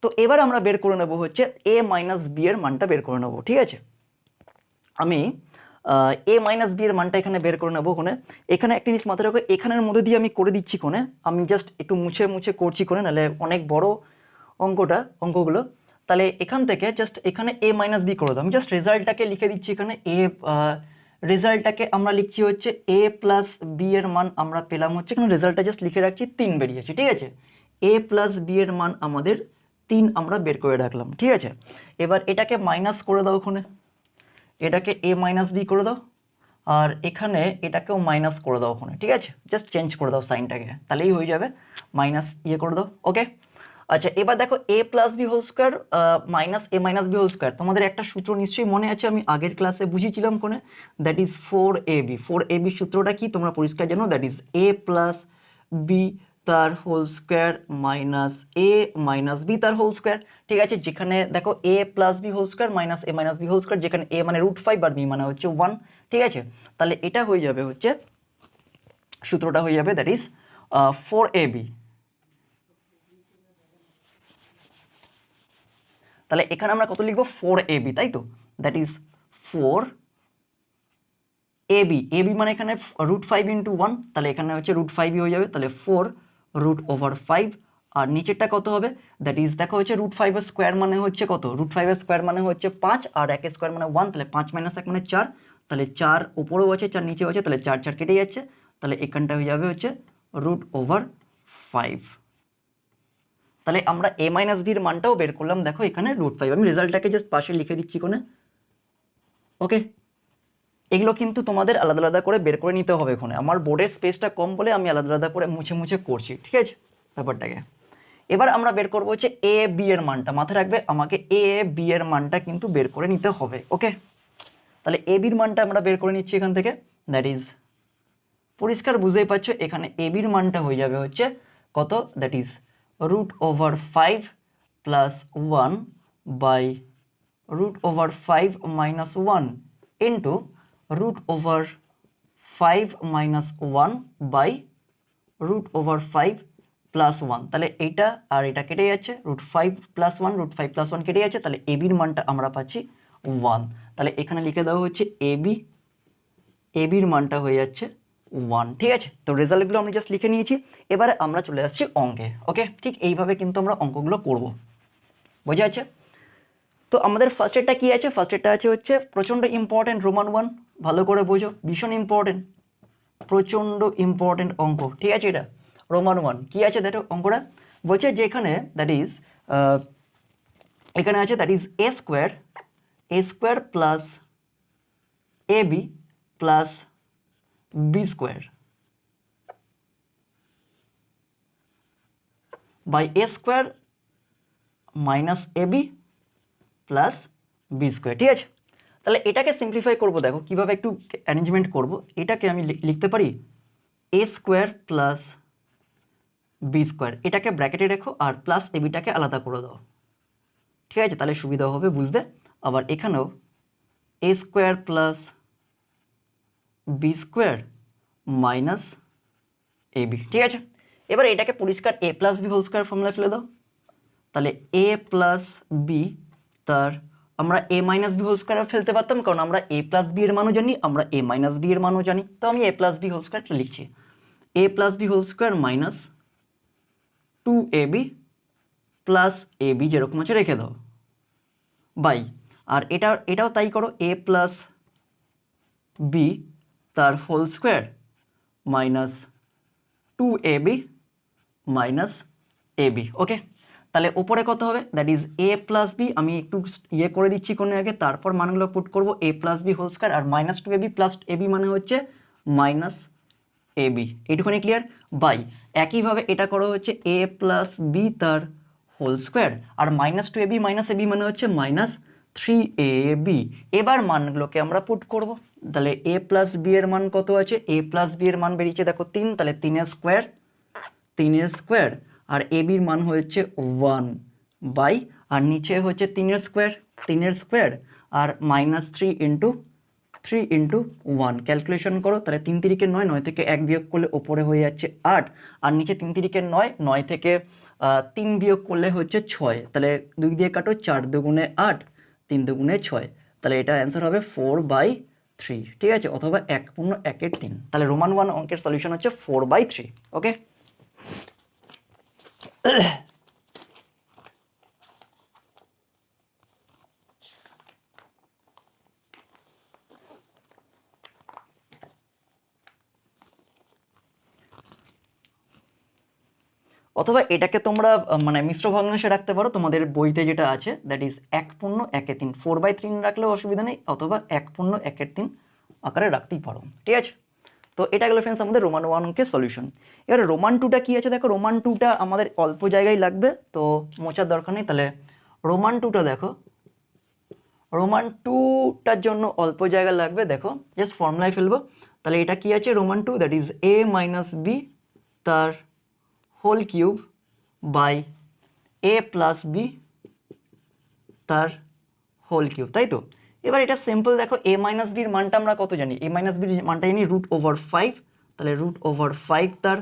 তো এবার আমরা বের করে নেবো হচ্ছে a মাইনাস বি এর মানটা বের করে নেবো, ঠিক আছে। আমি a মাইনাস বি এর মানটা এখানে বের করে নেবো কোণে। এখানে একটা জিনিস মাথায় রাখো, এখানের মধ্যে দিয়ে আমি করে দিচ্ছি কোণে, আমি জাস্ট একটু মুছে মুছে করছি কোণে, নাহলে অনেক বড় অঙ্কগুলো। তাহলে এখান থেকে জাস্ট এখানে a মাইনাস বি করে দাও, আমি জাস্ট রেজাল্টটাকে লিখে দিচ্ছি এখানে। রেজাল্টটাকে আমরা লিখছি হচ্ছে a প্লাস বি এর মান আমরা পেলাম হচ্ছে, এখানে রেজাল্টটা জাস্ট লিখে রাখছি 3 বেরিয়েছে, ঠিক আছে। a প্লাস বি এর মান আমাদের 3 আমরা বের করে রাখলাম, ঠিক আছে। এবার এটাকে মাইনাস করে দাও ওখানে, এটাকে a মাইনাস বি করে দাও, আর এখানে এটাকেও মাইনাস করে দাও ওখানে, ঠিক আছে। জাস্ট চেঞ্জ করে দাও সাইনটাকে, তাহলেই হয়ে যাবে, মাইনাস করে দাও, ওকে। আচ্ছা, এবার দেখো a plus B whole square minus a minus B whole square, তোমাদের একটা সূত্র নিশ্চয়ই মনে আছে, আমি আগের ক্লাসে বুঝিয়েছিলাম কোনে, দ্যাট ইজ 4ab। 4ab সূত্রটা কি তোমরা পরিষ্কার জানো, that is a plus B তার whole square minus a minus B তার হোল স্কোয়ার, ঠিক আছে। যেখানে দেখো a plus B whole square minus a minus B whole square, যেখানে a মানে √5 আর b মানে হচ্ছে 1, ঠিক আছে। তাহলে এটা হয়ে যাবে হচ্ছে, সূত্রটা হয়ে যাবে দ্যাট ইজ 4ab। তাহলে এখানে আমরা কত লিখবো, 4ab, তাই তো, দ্যাট ইজ 4ab মানে এখানে √5 ইন্টু 1, তাহলে এখানে হচ্ছে √5 হয়ে যাবে, তাহলে 4√5, আর নিচেরটা কত হবে, দ্যাট ইজ দেখো হচ্ছে √5 এর স্কোয়ার মানে হচ্ছে কত, √5 এর স্কোয়ার মানে হচ্ছে 5, আর 1 এর স্কোয়ার মানে 1, তাহলে 5 মাইনাস 1 মানে 4, তাহলে 4 উপরেও আছে 4 নিচেও আছে, তাহলে 4 4 কেটে যাচ্ছে, তাহলে এখানটা হয়ে যাবে হচ্ছে √5। তাহলে আমরা a মাইনাস বির মানটাও বের করলাম, দেখো এখানে √5, আমি রেজাল্টটাকে জাস্ট পাশে লিখে দিচ্ছি কোনে, ওকে। এগুলো কিন্তু তোমাদের আলাদা আলাদা করে বের করে নিতে হবে এখানে, আমার বোর্ডের স্পেসটা কম বলে আমি আলাদা আলাদা করে মুছে মুছে করছি, ঠিক আছে ব্যাপারটাকে। এবার আমরা বের করবো হচ্ছে a b এর মানটা, মাথায় রাখবে আমাকে a b এর মানটা কিন্তু বের করে নিতে হবে, ওকে। তাহলে a b এর মানটা আমরা বের করে নিচ্ছি এখান থেকে, দ্যাট ইজ পরিষ্কার বুঝতেই পারছো, এখানে a b এর মানটা হয়ে যাবে হচ্ছে কত, that is √5 plus 1 by √5 minus 1 into √5 minus 1 by √5 plus 1, তাহলে এইটা আর এটা কেটে যাচ্ছে, √5 প্লাস 1 √5 প্লাস 1 কেটে যাচ্ছে, তাহলে a b এর মানটা আমরা পাচ্ছি 1, তাহলে এখানে লিখে দেওয়া হচ্ছে a b এর মানটা হয়ে যাচ্ছে 1, ঠিক আছে। তো রেজাল্টগুলো আমি জাস্ট লিখে নিয়েছি, এবারে আমরা চলে আসছি অঙ্কে, ওকে। ঠিক এইভাবে কিন্তু আমরা অঙ্কগুলো করব, বোঝা যাচ্ছে। তো আমাদের ফার্স্ট এডটা কি আছে, ফার্স্ট এডটা আছে হচ্ছে প্রচণ্ড ইম্পর্টেন্ট রোমান 1, ভালো করে বোঝো, ভীষণ ইম্পর্টেন্ট, প্রচণ্ড ইম্পর্টেন্ট অঙ্ক, ঠিক আছে। এটা রোমান 1 কি আছে দেখো, অঙ্কটা বলছে যে এখানে দ্যাট ইজ এখানে আছে that is a square plus ab plus b square by a square minus ab plus B square, ঠিক আছে। তাহলে এটাকে সিম্পলিফাই করব, দেখো কিভাবে একটু অ্যারেঞ্জমেন্ট করব। এটাকে আমি লিখতে পারি a square plus B square, এটাকে ব্র্যাকেটে রেখো আর প্লাস এবিটাকে আলাদা করে দাও, ঠিক আছে, তাহলে সুবিধা হবে বুঝতে। আবার এখানেও a square plus B square minus ab, ঠিক আছে। এবার এটাকে পরিষ্কার a plus B whole square formula ফেলে দাও, তাহলে a প্লাস বি তার আমরা a minus B whole square ফেলতে পারতাম, কারণ আমরা a প্লাস বি এর মানও জানি, আমরা a মাইনাস বি এর মানও জানি, তো আমি a প্লাস বি হোল স্কোয়ারটা লিখছি, a plus B whole square minus 2ab plus ab যেরকম আছে রেখে দাও বাই, আর এটাও তাই করো, a প্লাস বি তার whole square minus 2ab minus ab, okay. তাহলে ওপরে কত হবে, that is a plus b, আমি একটু ইয়ে করে দিচ্ছি কোনো আগে, তারপর মানগুলো পুট করবো, a plus B whole square আর মাইনাস 2ab প্লাস ab মানে হচ্ছে মাইনাস ab, এইটুখানি ক্লিয়ার, বাই একইভাবে এটা করো হচ্ছে a প্লাস বি তার হোল স্কোয়ার আর মাইনাস 2ab মাইনাস ab মানে হচ্ছে মাইনাস 3ab। এবার মানগুলোকে আমরা পুট করব, তাহলে a প্লাস বি এর মান কত আছে, a প্লাস বি এর মান বেরিয়েছে দেখো 3, তাহলে 3 এর স্কোয়ার আর a b এর মান হচ্ছে 1 বাই, আর নিচে হচ্ছে 3 এর স্কোয়ার আর মাইনাস 3 ইন্টু 1, ক্যালকুলেশন করো, তাহলে 3 3 9, 9 থেকে 1 বিয়োগ করলে ওপরে হয়ে যাচ্ছে 8, আর নিচে 3 3 9, 9 থেকে 3 বিয়োগ করলে হচ্ছে 6, তাহলে 2 দিয়ে কাটো, 4 দুগুণে 8, 3 দুগুণে 6, তাহলে এটা অ্যান্সার হবে 4/3, ঠিক আছে, অথবা 1/1/3। তাহলে রোমান 1 অঙ্কের সলিউশন হচ্ছে 4/3। ওকে, অথবা এটাকে তোমরা মানে মিশ্র ভগ্নাংশে রাখতে পারো, তোমাদের বইতে যেটা আছে দ্যাট ইজ 1/1/3, 4/3 রাখলেও অসুবিধা নেই, অথবা 1/1/3 আকারে রাখতেই পারো, ঠিক আছে। তো এটা গেলো ফ্রেন্ডস আমাদের রোমান 1 অঙ্কের সলিউশন। এবার রোমান 2টা কী আছে দেখো, রোমান 2টা আমাদের অল্প জায়গায় লাগবে, তো মোছার দরকার নেই। তাহলে রোমান 2টা দেখো, রোমান 2টার জন্য অল্প জায়গা লাগবে, দেখো জাস্ট ফর্মুলায় ফেলবো। তাহলে এটা কি আছে, Roman 2 that is a - b তার whole cube by a + b তার হোল কিউব, তাই তো। এবার এটা সিম্পল দেখো, a - b এর মানটা আমরা কত জানি, a - b এর মানটা জানি √5, তাহলে √5 তার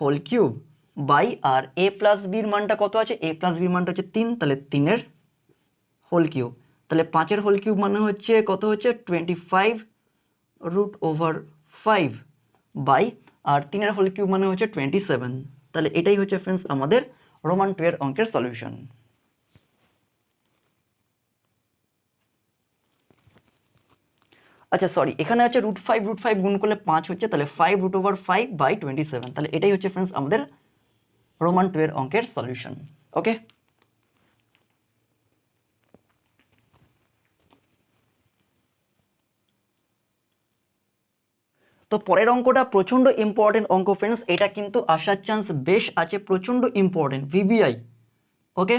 হোল কিউব বাই, আর a + b এর মানটা কত আছে, a + b এর মানটা হচ্ছে 3, তাহলে 3-এর হোল কিউব, তাহলে 5-এর হোল কিউব মানে হচ্ছে কত হচ্ছে 25 √5 বাই, আর 3-এর হোল কিউব মানে হচ্ছে 27। তাহলে এটাই হচ্ছে ফ্রেন্ডস আমাদের রোমান 2 এর অঙ্কের সলিউশন। আচ্ছা সরি, এখানে হচ্ছে √5 গুণ করলে 5 হচ্ছে, তাহলে 5√5/27, তাহলে এটাই হচ্ছে ফ্রেন্ডস আমাদের রোমান 2 এর অঙ্কের সলিউশন। ওকে, তো পরের অঙ্কটা প্রচণ্ড ইম্পর্টেন্ট অঙ্ক ফ্রেন্ডস, এটা কিন্তু আসার চান্স বেশ আছে, প্রচণ্ড ইম্পর্টেন্ট, ভিভিআই। ওকে,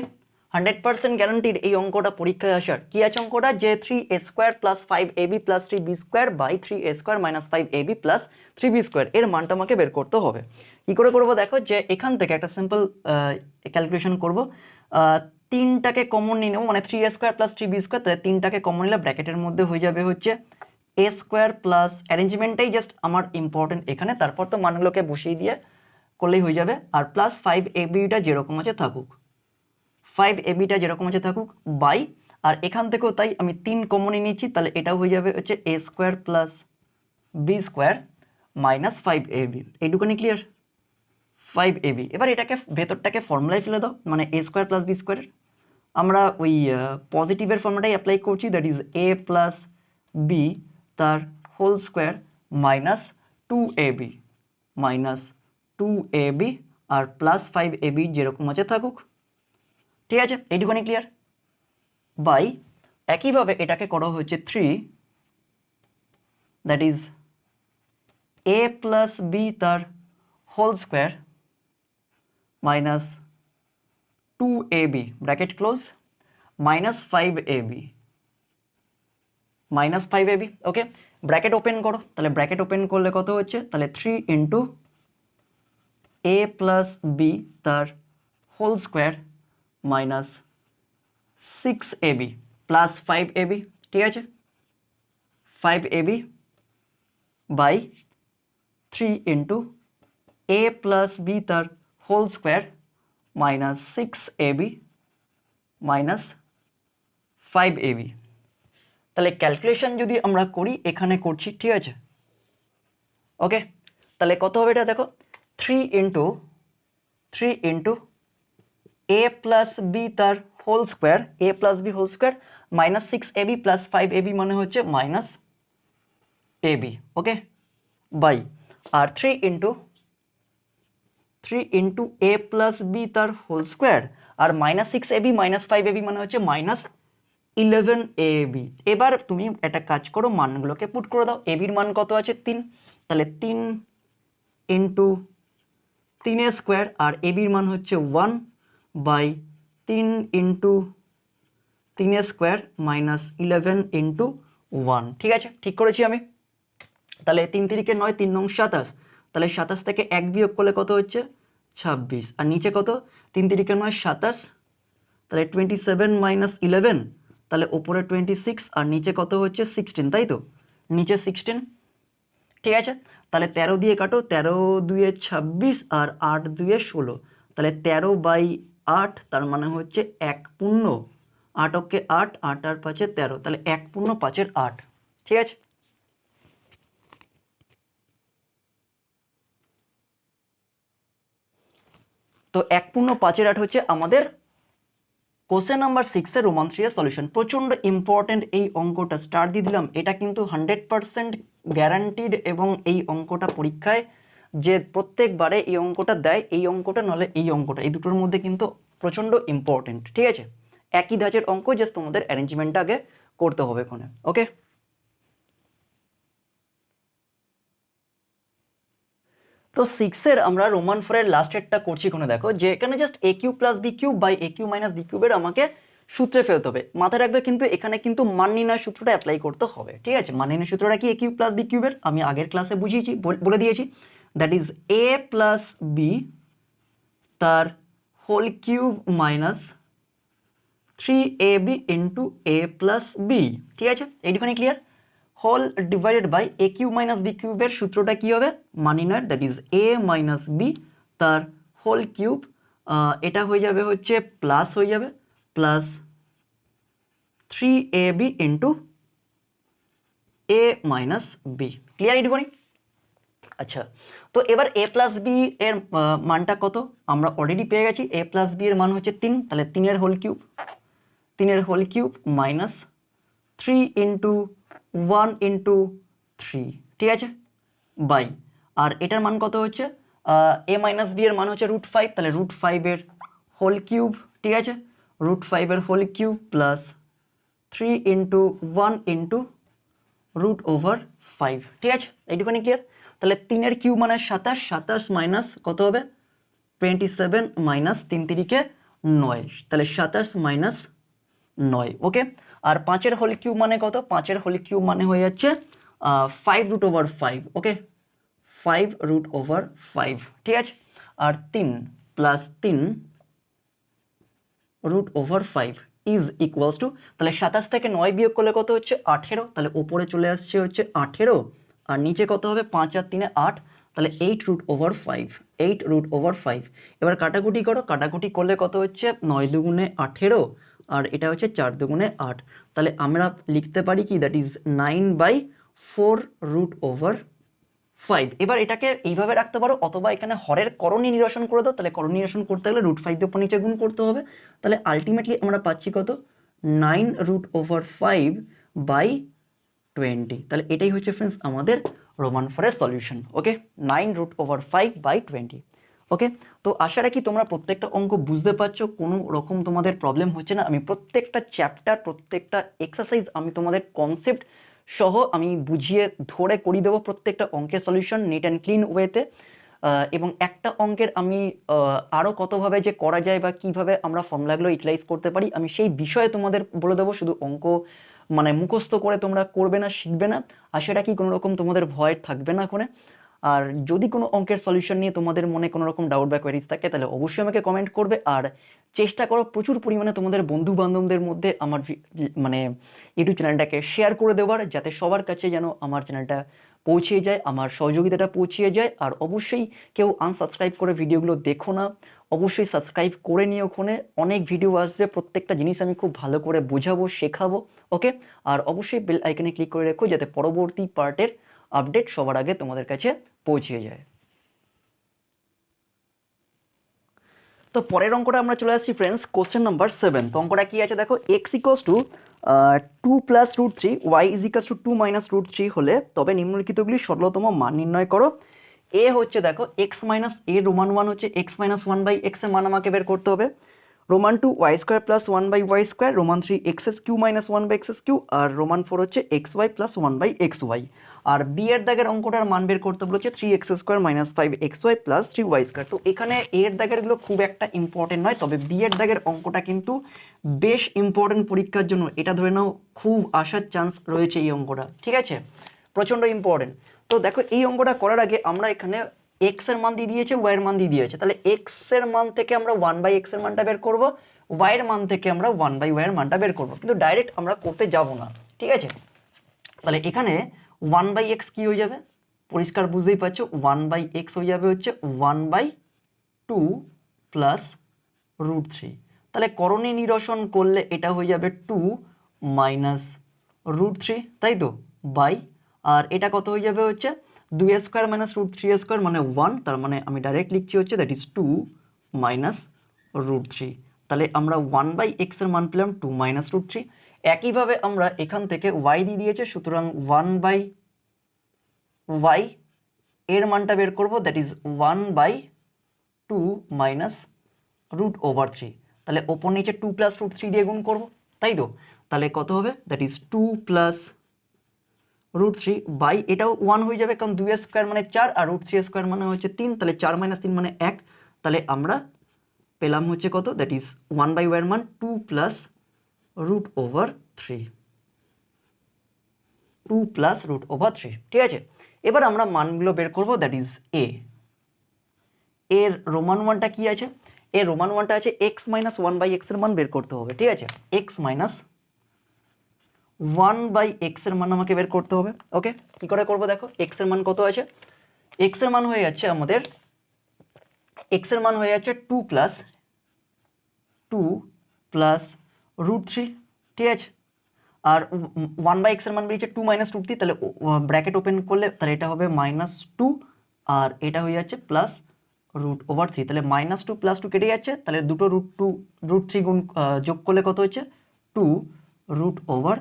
100% গ্যারান্টিড এই অঙ্কটা পরীক্ষায় আসার। কি আছে অঙ্কটা, যে 3a² + 5ab + 3b² by 3a² - 5ab + 3b² এর মানটা আমাকে বের করতে হবে। কি করে করবো দেখো, যে এখান থেকে একটা সিম্পল ক্যালকুলেশন করবো, 3টাকে কমন নিয়ে নেবো, মানে 3a² + 3b², তাহলে 3টাকে কমন নিলে ব্র্যাকেটের মধ্যে হয়ে যাবে হচ্ছে a² প্লাস, অ্যারেঞ্জমেন্টটাই জাস্ট আমার ইম্পর্টেন্ট এখানে, তারপর তো মানগুলোকে বসিয়ে দিয়ে করলেই হয়ে যাবে, আর প্লাস 5abটা যেরকম আছে থাকুক, 5abটা যেরকম আছে থাকুক বাই, আর এখান থেকেও তাই আমি 3 কমনই নিচ্ছি, তাহলে এটাও হয়ে যাবে হচ্ছে a² + b² - 5ab, এইটুকুনি ক্লিয়ার, 5ab। এবার এটাকে ভেতরটাকে ফর্মুলায় ফেলে দাও, মানে a² + b², আমরা ওই পজিটিভের ফর্মুলাটাই অ্যাপ্লাই করছি, দ্যাট ইজ a + b তার হোল স্কোয়ার মাইনাস 2ab আর প্লাস 5ab যেরকম আছে থাকুক, ঠিক আছে, এইটুকুনি ক্লিয়ার, বাই একইভাবে এটাকে করা হচ্ছে 3, দ্যাট ইজ a + b তার whole square minus 2ab bracket close minus 5ab, okay, bracket open করো, তাহলে ব্র্যাকেট ওপেন করলে কত হচ্ছে, তাহলে 3 × a + b তার whole square minus 6ab plus 5ab, ঠিক আছে, 5ab বাই 3 × a + b তার whole square minus 6ab minus 5ab। তাহলে ক্যালকুলেশন যদি আমরা করি, এখানে করছি, ঠিক আছে, ওকে, তাহলে কত হবে এটা দেখো, 3 × a + b তার whole square, a + b whole square minus 6ab plus 5ab মানে হচ্ছে মাইনাস ab, ওকে, বাই, আর 3 × a + b তার হোল স্কোয়ার, আর মাইনাস 6ab মাইনাস 5ab মানে হচ্ছে মাইনাস 11ab। এবার তুমি একটা কাজ করো, মানগুলোকে পুট করে দাও, ab এর মান কত আছে 3, তাহলে 3 × 3a² আর ab এর মান হচ্ছে 1 বাই 3 × 3a² মাইনাস 11 × 1, ঠিক আছে, ঠিক করেছি আমি। তাহলে 3 × 3 = 9, 3 × 9 = 27, তাহলে 27 থেকে 1 বিয়োগ করলে কত হচ্ছে 26, আর নিচে কত, 3 × 3 = 9 27, তাহলে 27 - 11, তাহলে ওপরে 26 আর নিচে কত হচ্ছে 16, তাই তো, নিচে 16, ঠিক আছে, তাহলে 13 দিয়ে কাটো, 13 × 2 = 26 আর 8 × 2 = 16, তাহলে 13/8 তার মানে হচ্ছে 1 পূর্ণ 8 অক্ষে 8, 8 আর 5 13, তাহলে 1 পূর্ণ 5/8, ঠিক আছে। তো 1 পূর্ণ 5/8 হচ্ছে আমাদের কোশ্চেন নাম্বার 6 রোমান 3 এর সলিউশন। প্রচন্ড ইম্পর্টেন্ট এই অঙ্কটা, স্টার দিয়ে দিলাম। এটা কিন্তু 100% গ্যারান্টিড, এবং এই অঙ্কটা পরীক্ষায় যে প্রত্যেকবারে এই অঙ্কটা দেয়, এই অঙ্কটা নলে এই অঙ্কটা, এই দুটোর মধ্যে কিন্তু প্রচন্ড ইম্পর্টেন্ট, ঠিক আছে। একই ধাঁচের অঙ্ক, জাস্ট তোমাদের অ্যারেঞ্জমেন্টটা আগে করতে হবে ওখানে, ওকে। তো 6 আমরা রোমান 4 লাস্টেরটা করছি। কোনো দেখো যে এখানে just a³ + b³ / a³ - b³ আমাকে সূত্রে ফেলতে হবে। মাথায় রাখবে কিন্তু এখানে কিন্তু মান নির্ণয় সূত্রটা অ্যাপ্লাই করতে হবে, ঠিক আছে। মান নির্ণয় সূত্রটা কি a³ + b³ আমি আগের ক্লাসে বুঝিয়েছি, বলে দিয়েছি। দ্যাট ইজ a + b তার whole cube minus 3ab into a + b, ঠিক আছে। এইটুখানি clear. Whole divided by a³ - b³ এর সূত্রটা কি হবে মান নির্ণয়ের, দ্যাট ইজ a - b তার হোল কিউব, এটা হয়ে যাবে হচ্ছে প্লাস হয়ে যাবে plus 3ab into a - b, clear এইটুখানি। আচ্ছা, তো এবার a + b এর মানটা কত আমরা অলরেডি পেয়ে গেছি। a + b এর মান হচ্ছে 3, তাহলে 3 এর whole cube minus 3 into 1 into 3, ঠিক আছে, বাই, আর এটার মান কত হচ্ছে a - b এর মান হচ্ছে √5, তাহলে √5 এর হোল কিউব, ঠিক আছে, √5 এর whole cube plus 3 into 1 into √5, ঠিক আছে। এইটুখানি ক্লিয়ার। তাহলে 3 এর কিউব মানে 27, 27 মাইনাস কত হবে 27 মাইনাস 3 তিরিকে 9, তাহলে 27 মাইনাস 9, ওকে। আর 5 এর হোল কিউব মানে কত, 5 এর হোল কিউব মানে হয়ে যাচ্ছে 5√5, ওকে, 5√5, ঠিক আছে। আর 3 প্লাস 3 √5 ইজ ইকুয়ালস টু, তাহলে 27 থেকে 9 বিয়োগ করলে কত হচ্ছে 18, তাহলে ওপরে চলে আসছে হচ্ছে 18, আর নিচে কত হবে 5 আর 3 8, তাহলে 8√5, 8√5। এবার কাটাকুটি করো, কাটাকুটি করলে কত হচ্ছে 9 দুগুণে 18, আর এটা হচ্ছে 4 দুগুণে 8, তাহলে আমরা লিখতে পারি কি, দ্যাট ইজ 9/4√5। এবার এটাকে এইভাবে রাখতে পারো, অথবা এখানে হরের করণী নিরসন করে দাও। তাহলে করণী নিরসন করতে গেলে √5 দিয়ে উপর নিচে গুণ করতে হবে, তাহলে আলটিমেটলি আমরা পাচ্ছি কত 9√5/20। তাহলে এটাই হচ্ছে ফ্রেন্ডস আমাদের রোমান 4 এর সলিউশন, ওকে, 9√5/20, ওকে। তো আশা রাখি তোমরা প্রত্যেকটা অঙ্ক বুঝতে পারছো, কোনো রকম তোমাদের প্রবলেম হচ্ছে না। আমি প্রত্যেকটা চ্যাপ্টার, প্রত্যেকটা এক্সারসাইজ আমি তোমাদের কনসেপ্ট সহ আমি বুঝিয়ে ধরে করিয়ে দেবো প্রত্যেকটা অঙ্কের সলিউশন নিট অ্যান্ড ক্লিন ওয়েতে। এবং একটা অঙ্কের আমি আরও কতভাবে যে করা যায় বা কিভাবে আমরা ফর্মুলাগুলো ইউটিলাইজ করতে পারি আমি সেই বিষয়ে তোমাদের বলে দেবো। শুধু অঙ্ক মানে মুখস্থ করে তোমরা করবে না, শিখবে না, আর সেটা কি কোনো রকম তোমাদের ভয় থাকবে না ওখানে। আর যদি কোনো অঙ্কের সলিউশন নিয়ে তোমাদের মনে কোনো রকম ডাউট বা কোয়েরিজ থাকে তাহলে অবশ্যই আমাকে কমেন্ট করবে। আর চেষ্টা করো প্রচুর পরিমাণে তোমাদের বন্ধু বান্ধবদের মধ্যে আমার মানে ইউটিউব চ্যানেলটাকে শেয়ার করে দেওয়ার, যাতে সবার কাছে যেন আমার চ্যানেলটা পৌঁছে যায়, আমার সহযোগিতাটা পৌঁছে যায়। আর অবশ্যই কেউ আনসাবস্ক্রাইব করে ভিডিওগুলো দেখো না, অবশ্যই সাবস্ক্রাইব করে নিয়ে, ওখানে অনেক ভিডিও আসবে, প্রত্যেকটা জিনিস আমি খুব ভালো করে বোঝাবো, শেখাবো, ওকে। আর অবশ্যই বেল আইকনে ক্লিক করে রেখো যাতে পরবর্তী পার্টের আপডেট সবার আগে তোমাদের কাছে পৌঁছে যায়। তো পরের অঙ্কটা আমরা চলে আসছি ফ্রেন্ডস কোশ্চেন নাম্বার 7। তো অঙ্কটা কি আছে দেখো, x = 2 + √3, y = 2 - √3 হলে তবে নিম্নলিখিতগুলি সরলতম মান নির্ণয় করো। এ হচ্ছে দেখো x - a রোমান 1 হচ্ছে x - 1/x এর মান আমাকে বের করতে হবে। Roman 2 y² + 1/y², Roman 3 x³ - 1/x³, আর রোমান 4 হচ্ছে xy + 1/xy। আর বি এর দাগের অঙ্কটার মান বের করতে বলেছে 3x² - 5xy + 3y²। তো এখানে এর দাগেরগুলো খুব একটা ইম্পর্টেন্ট নয়, তবে বি এর দাগের অঙ্কটা কিন্তু বেশ ইম্পর্টেন্ট পরীক্ষার জন্য। এটা ধরে নাও খুব আসার চান্স রয়েছে এই অঙ্কটা, ঠিক আছে, প্রচণ্ড ইম্পর্টেন্ট। তো দেখো এই অঙ্কটা করার আগে আমরা এখানে x এর মান দিয়ে দিয়েছে, y এর মান দিয়ে দিয়েছে, তাহলে x এর মান থেকে আমরা 1/x এর মানটা বের করব, y এর মান থেকে আমরা 1/y এর মানটা বের করব, কিন্তু ডাইরেক্ট আমরা করতে যাব না, ঠিক আছে। তাহলে এখানে 1/x কি হয়ে যাবে, পরিষ্কার বুঝতেই পারছো, 1/x হয়ে যাবে হচ্ছে 1/2 প্লাস √3। তাহলে করণী নিরসন করলে এটা হয়ে যাবে 2 মাইনাস √3, তাই তো, বাই, আর এটা কত হয়ে যাবে হচ্ছে 2² মাইনাস √3² মানে 1, তার মানে আমি ডাইরেক্ট লিখছি হচ্ছে দ্যাট ইজ 2 মাইনাস √3। তাহলে আমরা 1/x এর মান পেলাম 2 মাইনাস √3। একইভাবে আমরা এখান থেকে y দিয়ে দিয়েছে, সুতরাং 1/y এর মানটা বের করব, দ্যাট ইজ 1/2 মাইনাস √3। তাহলে ওপর নিচে 2 প্লাস √3 দিয়ে গুণ করব, তাই তো। তাহলে কত হবে, দ্যাট ইজ 2 প্লাস √3 বাই, এটাও 1 হয়ে যাবে কারণ 2² মানে 4 আর √3² মানে হচ্ছে 3, তাহলে 4 মাইনাস 3 মানে 1। তাহলে আমরা পেলাম হচ্ছে কত, দ্যাট ইজ 1/y এর মান 2 প্লাস √3, 2 প্লাস √3। ঠিক আছে, এবার আমরা মানগুলো বের করব, দ্যাট ইজ এর রোমান ওয়ানটা কি আছে, এর রোমান ওয়ানটা আছে x মাইনাস 1/x এর মান বের করতে হবে। ঠিক আছে, x মাইনাস 1/x এর মান আমাকে বের করতে হবে। ওকে, কি করে করব দেখো, x এর মান কত আছে, x এর মান হয়ে যাচ্ছে আমাদের, x এর মান হয়ে যাচ্ছে 2 প্লাস √3। ঠিক আছে, আর 1/x এর মান বেরিয়েছে 2 মাইনাস √3, তাহলে ব্র্যাকেট ওপেন করলে তাহলে এটা হবে -2 আর এটা হয়ে যাচ্ছে প্লাস √3। তাহলে -2 + 2 কেটে যাচ্ছে, তাহলে দুটো √3 গুণ যোগ করলে কত হচ্ছে 2 √3।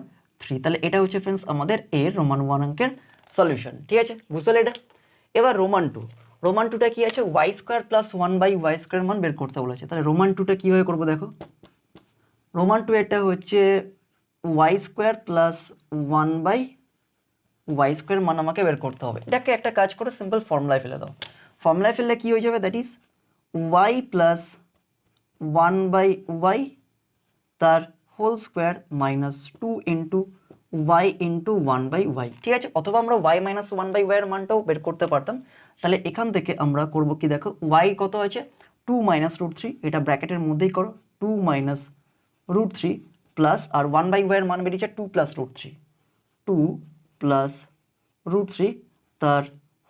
তাহলে এটা হচ্ছে ফ্রেন্ডস আমাদের এর রোমান 1 অঙ্কের সলিউশন। ঠিক আছে, বুঝতে পারলে এটা। এবার রোমান 2টা কি আছে, y² + 1/y² মান বের করতে বলেছে। তাহলে রোমান 2টা কিভাবে করব দেখো, রোমান 2 এটা হচ্ছে y² + 1/y² মান আমাকে বের করতে হবে। এটাকে একটা কাজ করে সিম্পল ফর্মুলায় ফেলে দাও। ফর্মুলায় ফেললে কি হয়ে যাবে, দ্যাট ইজ y + 1/y তার whole square minus 2 into y into 1/y। ঠিক আছে, অথবা আমরা y মাইনাস 1/y এর মানটাও বের করতে পারতাম। তাহলে এখান থেকে আমরা করব কি দেখো, y কত আছে 2 মাইনাস √3, এটা ব্র্যাকেটের মধ্যেই করো, 2 মাইনাস √3 প্লাস, আর 1/y এর মান বেরিয়েছে 2 প্লাস √3, 2 প্লাস √3 তার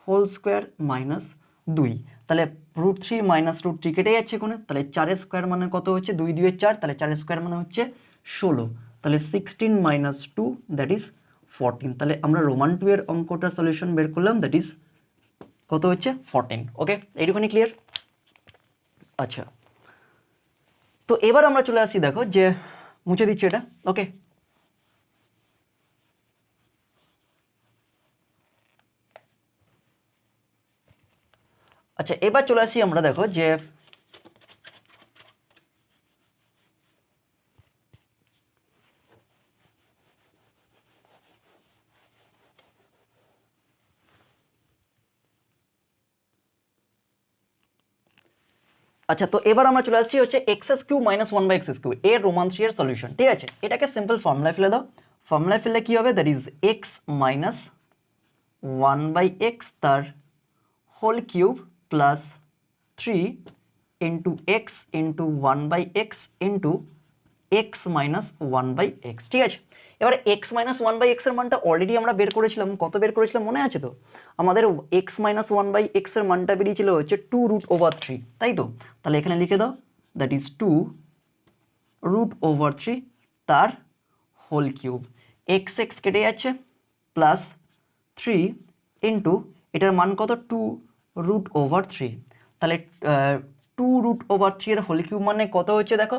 হোল স্কোয়ার মাইনাস 2। তাহলে √3 মাইনাস √3 কেটে যাচ্ছে কোণে, তাহলে 4² মানে কত হচ্ছে 2 2 4, তাহলে 4² মানে হচ্ছে 16, তাহলে 16 মাইনাস 2 দ্যাট ইজ 14। তাহলে আমরা রোমান 2 এর অঙ্কটা সলিউশন বের করলাম, দ্যাট ইজ কত হচ্ছে 14। ওকে, এইটুখানি ক্লিয়ার। আচ্ছা, তো এবার আমরা চলে আসি, দেখো যে মুছে দিচ্ছি এটা। ওকে, আচ্ছা এবার চলে আসি আমরা, দেখো যে আচ্ছা, তো এবার আমরা চলে আসছি হচ্ছে x³ - 1/x³ এর রোমান 3 এর সলিউশন। ঠিক আছে, এটাকে সিম্পল ফর্মুলায় ফেলে দাও। ফর্মুলায় ফেললে কি হবে, that is x minus 1/x তার whole cube plus 3 into x into 1/x into x minus 1/x। ঠিক আছে, এবারে x মাইনাস 1/x এর মানটা অলরেডি আমরা বের করেছিলাম, কত বের করেছিলাম মনে আছে তো, আমাদের x মাইনাস 1/x এর মানটা বেরিয়েছিল হচ্ছে 2√3, তাই তো। তাহলে এখানে লিখে দাও, দ্যাট ইজ 2√3 তার হোল কিউব, x কেটে যাচ্ছে প্লাস 3 ইন্টু এটার মান কত 2√3। তাহলে 2√3 এর হোল কিউব মানে কত হচ্ছে দেখো,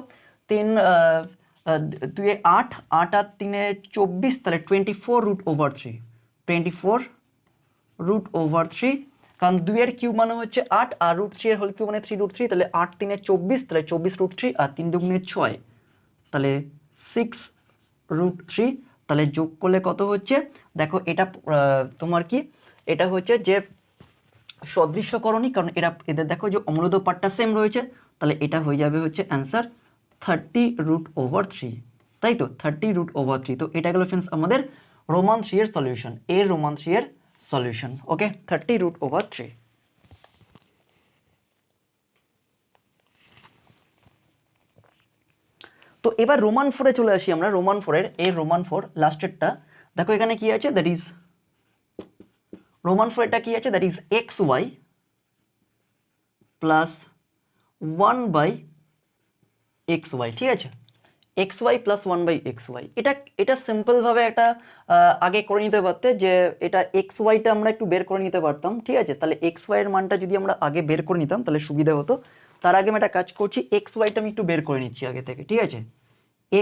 3 2 8, 8 আর 3 24, তাহলে 24√3, 24√3, কারণ 2 এর কিউব মানে হচ্ছে 8 আর √3 এর হোল কিউব মানে 3√3, তাহলে 8 3 24, তাহলে 24√3 আর 3 2 6, তাহলে 6√3। তাহলে যোগ করলে কত হচ্ছে দেখো, এটা তোমার কি, এটা হচ্ছে যে সদৃশ্যকরণী, কারণ এদের দেখো যে অমূলদ পার্টটা সেম রয়েছে, তাহলে এটা হয়ে যাবে হচ্ছে অ্যান্সার 30√3, তাই তো, 30√3। তো এটা গেল ফ্রেন্ডস আমাদের রোমান 3 এর সলিউশন, এর রোমান 3 এর সলিউশন। ওকে, 30√3। তো এবার রোমান 4-এ চলে আসি আমরা। রোমান 4-এর রোমান 4 লাস্টেরটা দেখো, এখানে কি আছে, দ্যাট ইজ রোমান 4-এটা কি আছে, that is xy plus 1/xy, ঠিক আছে, xy প্লাস 1/xy। এটা সিম্পলভাবে একটা আগে করে নিতে পারতে, যে এটা xyটা আমরা একটু বের করে নিতে পারতাম, ঠিক আছে। তাহলে xy এর মানটা যদি আমরা আগে বের করে নিতাম তাহলে সুবিধা হতো। তার আগে আমি একটা কাজ করছি, xyটা আমি একটু বের করে নিচ্ছি আগে থেকে, ঠিক আছে।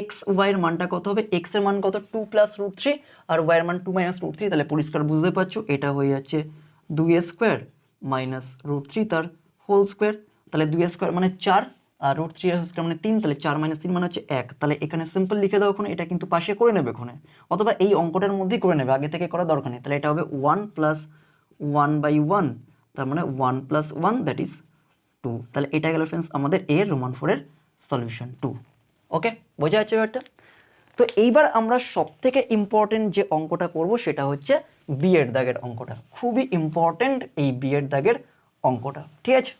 xy এর মানটা কত হবে, x এর মান কত 2 + √3 আর y এর মান 2 - √3, তাহলে পরিষ্কার বুঝতে পারছো এটা হয়ে যাচ্ছে 2a² - √3 তার হোল স্কোয়ার। তাহলে 2a² মানে 4 আর √3 এর স্কোয়ার মানে 3, তাহলে 4 - 3 মানে হচ্ছে 1। তাহলে এখানে সিম্পল লিখে দাও, ওখানে এটা কিন্তু পাশে করে নেবে ওখানে, অথবা এই অঙ্কটার মধ্যেই করে নেবে, আগে থেকে করার দরকার নেই। তাহলে এটা হবে 1 + 1/1, তার মানে 1 + 1 দ্যাট ইজ 2। তাহলে এটা গেল ফ্রেন্ডস আমাদের এর রোমান 4 এর সলিউশন 2। ওকে, বোঝা যাচ্ছে ব্যাপারটা। তো এইবার আমরা সব থেকে ইম্পর্টেন্ট যে অঙ্কটা করব সেটা হচ্ছে বি এর দাগের অঙ্কটা। খুবই ইম্পর্টেন্ট এই বি এর দাগের অঙ্কটা, ঠিক আছে।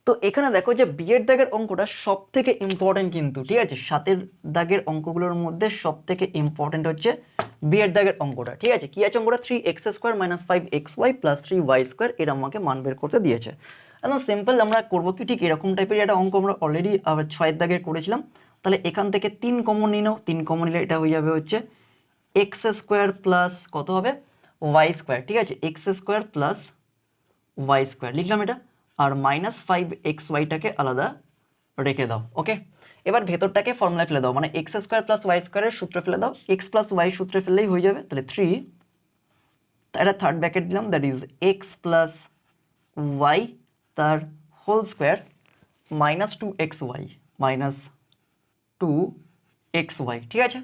তো এখানে দেখো যে বিয়ের দাগের অঙ্কটা সব থেকে ইম্পর্টেন্ট কিন্তু, ঠিক আছে। 7 দাগের অঙ্কগুলোর মধ্যে সব থেকে ইম্পর্টেন্ট হচ্ছে বিয়ের দাগের অঙ্কটা, ঠিক আছে। কি আছে অঙ্কটা, 3x² - 5xy + 3y², এর আমাকে মান বের করতে দিয়েছে। একদম সিম্পল, আমরা করবো কি ঠিক এরকম টাইপের একটা অঙ্ক আমরা অলরেডি 6 দাগের করেছিলাম। তাহলে এখান থেকে 3 কমন নিয়ে নাও, 3 কমন নিলে এটা হয়ে যাবে হচ্ছে x² প্লাস কত হবে y², ঠিক আছে। x² প্লাস y² লিখলাম এটা, আর -5xyটাকে আলাদা রেখে দাও। ওকে, এবার ভেতরটাকে ফর্মুলায় ফেলে দাও, মানে x² প্লাস y² এর সূত্রে ফেলে দাও, x প্লাস y সূত্রে ফেললেই হয়ে যাবে। তাহলে 3, এটা থার্ড ব্র্যাকেট দিলাম, that is x plus y তার হোল স্কোয়ার -2xy -2xy, ঠিক আছে।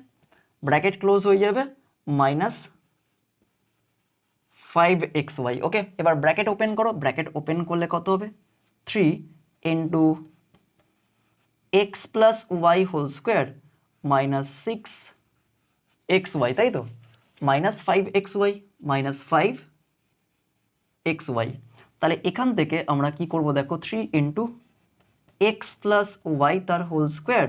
ব্র্যাকেট ক্লোজ হয়ে যাবে -5xy। ওকে, এবার ব্র্যাকেট ওপেন করো, ব্র্যাকেট ওপেন করলে কত হবে, 3 into x plus y whole square -6xy, তাই তো, -5xy -5xy। তাহলে এখান থেকে আমরা কি করব দেখো, 3 ইন্টু এক্স প্লাস ওয়াই তার হোল স্কোয়ার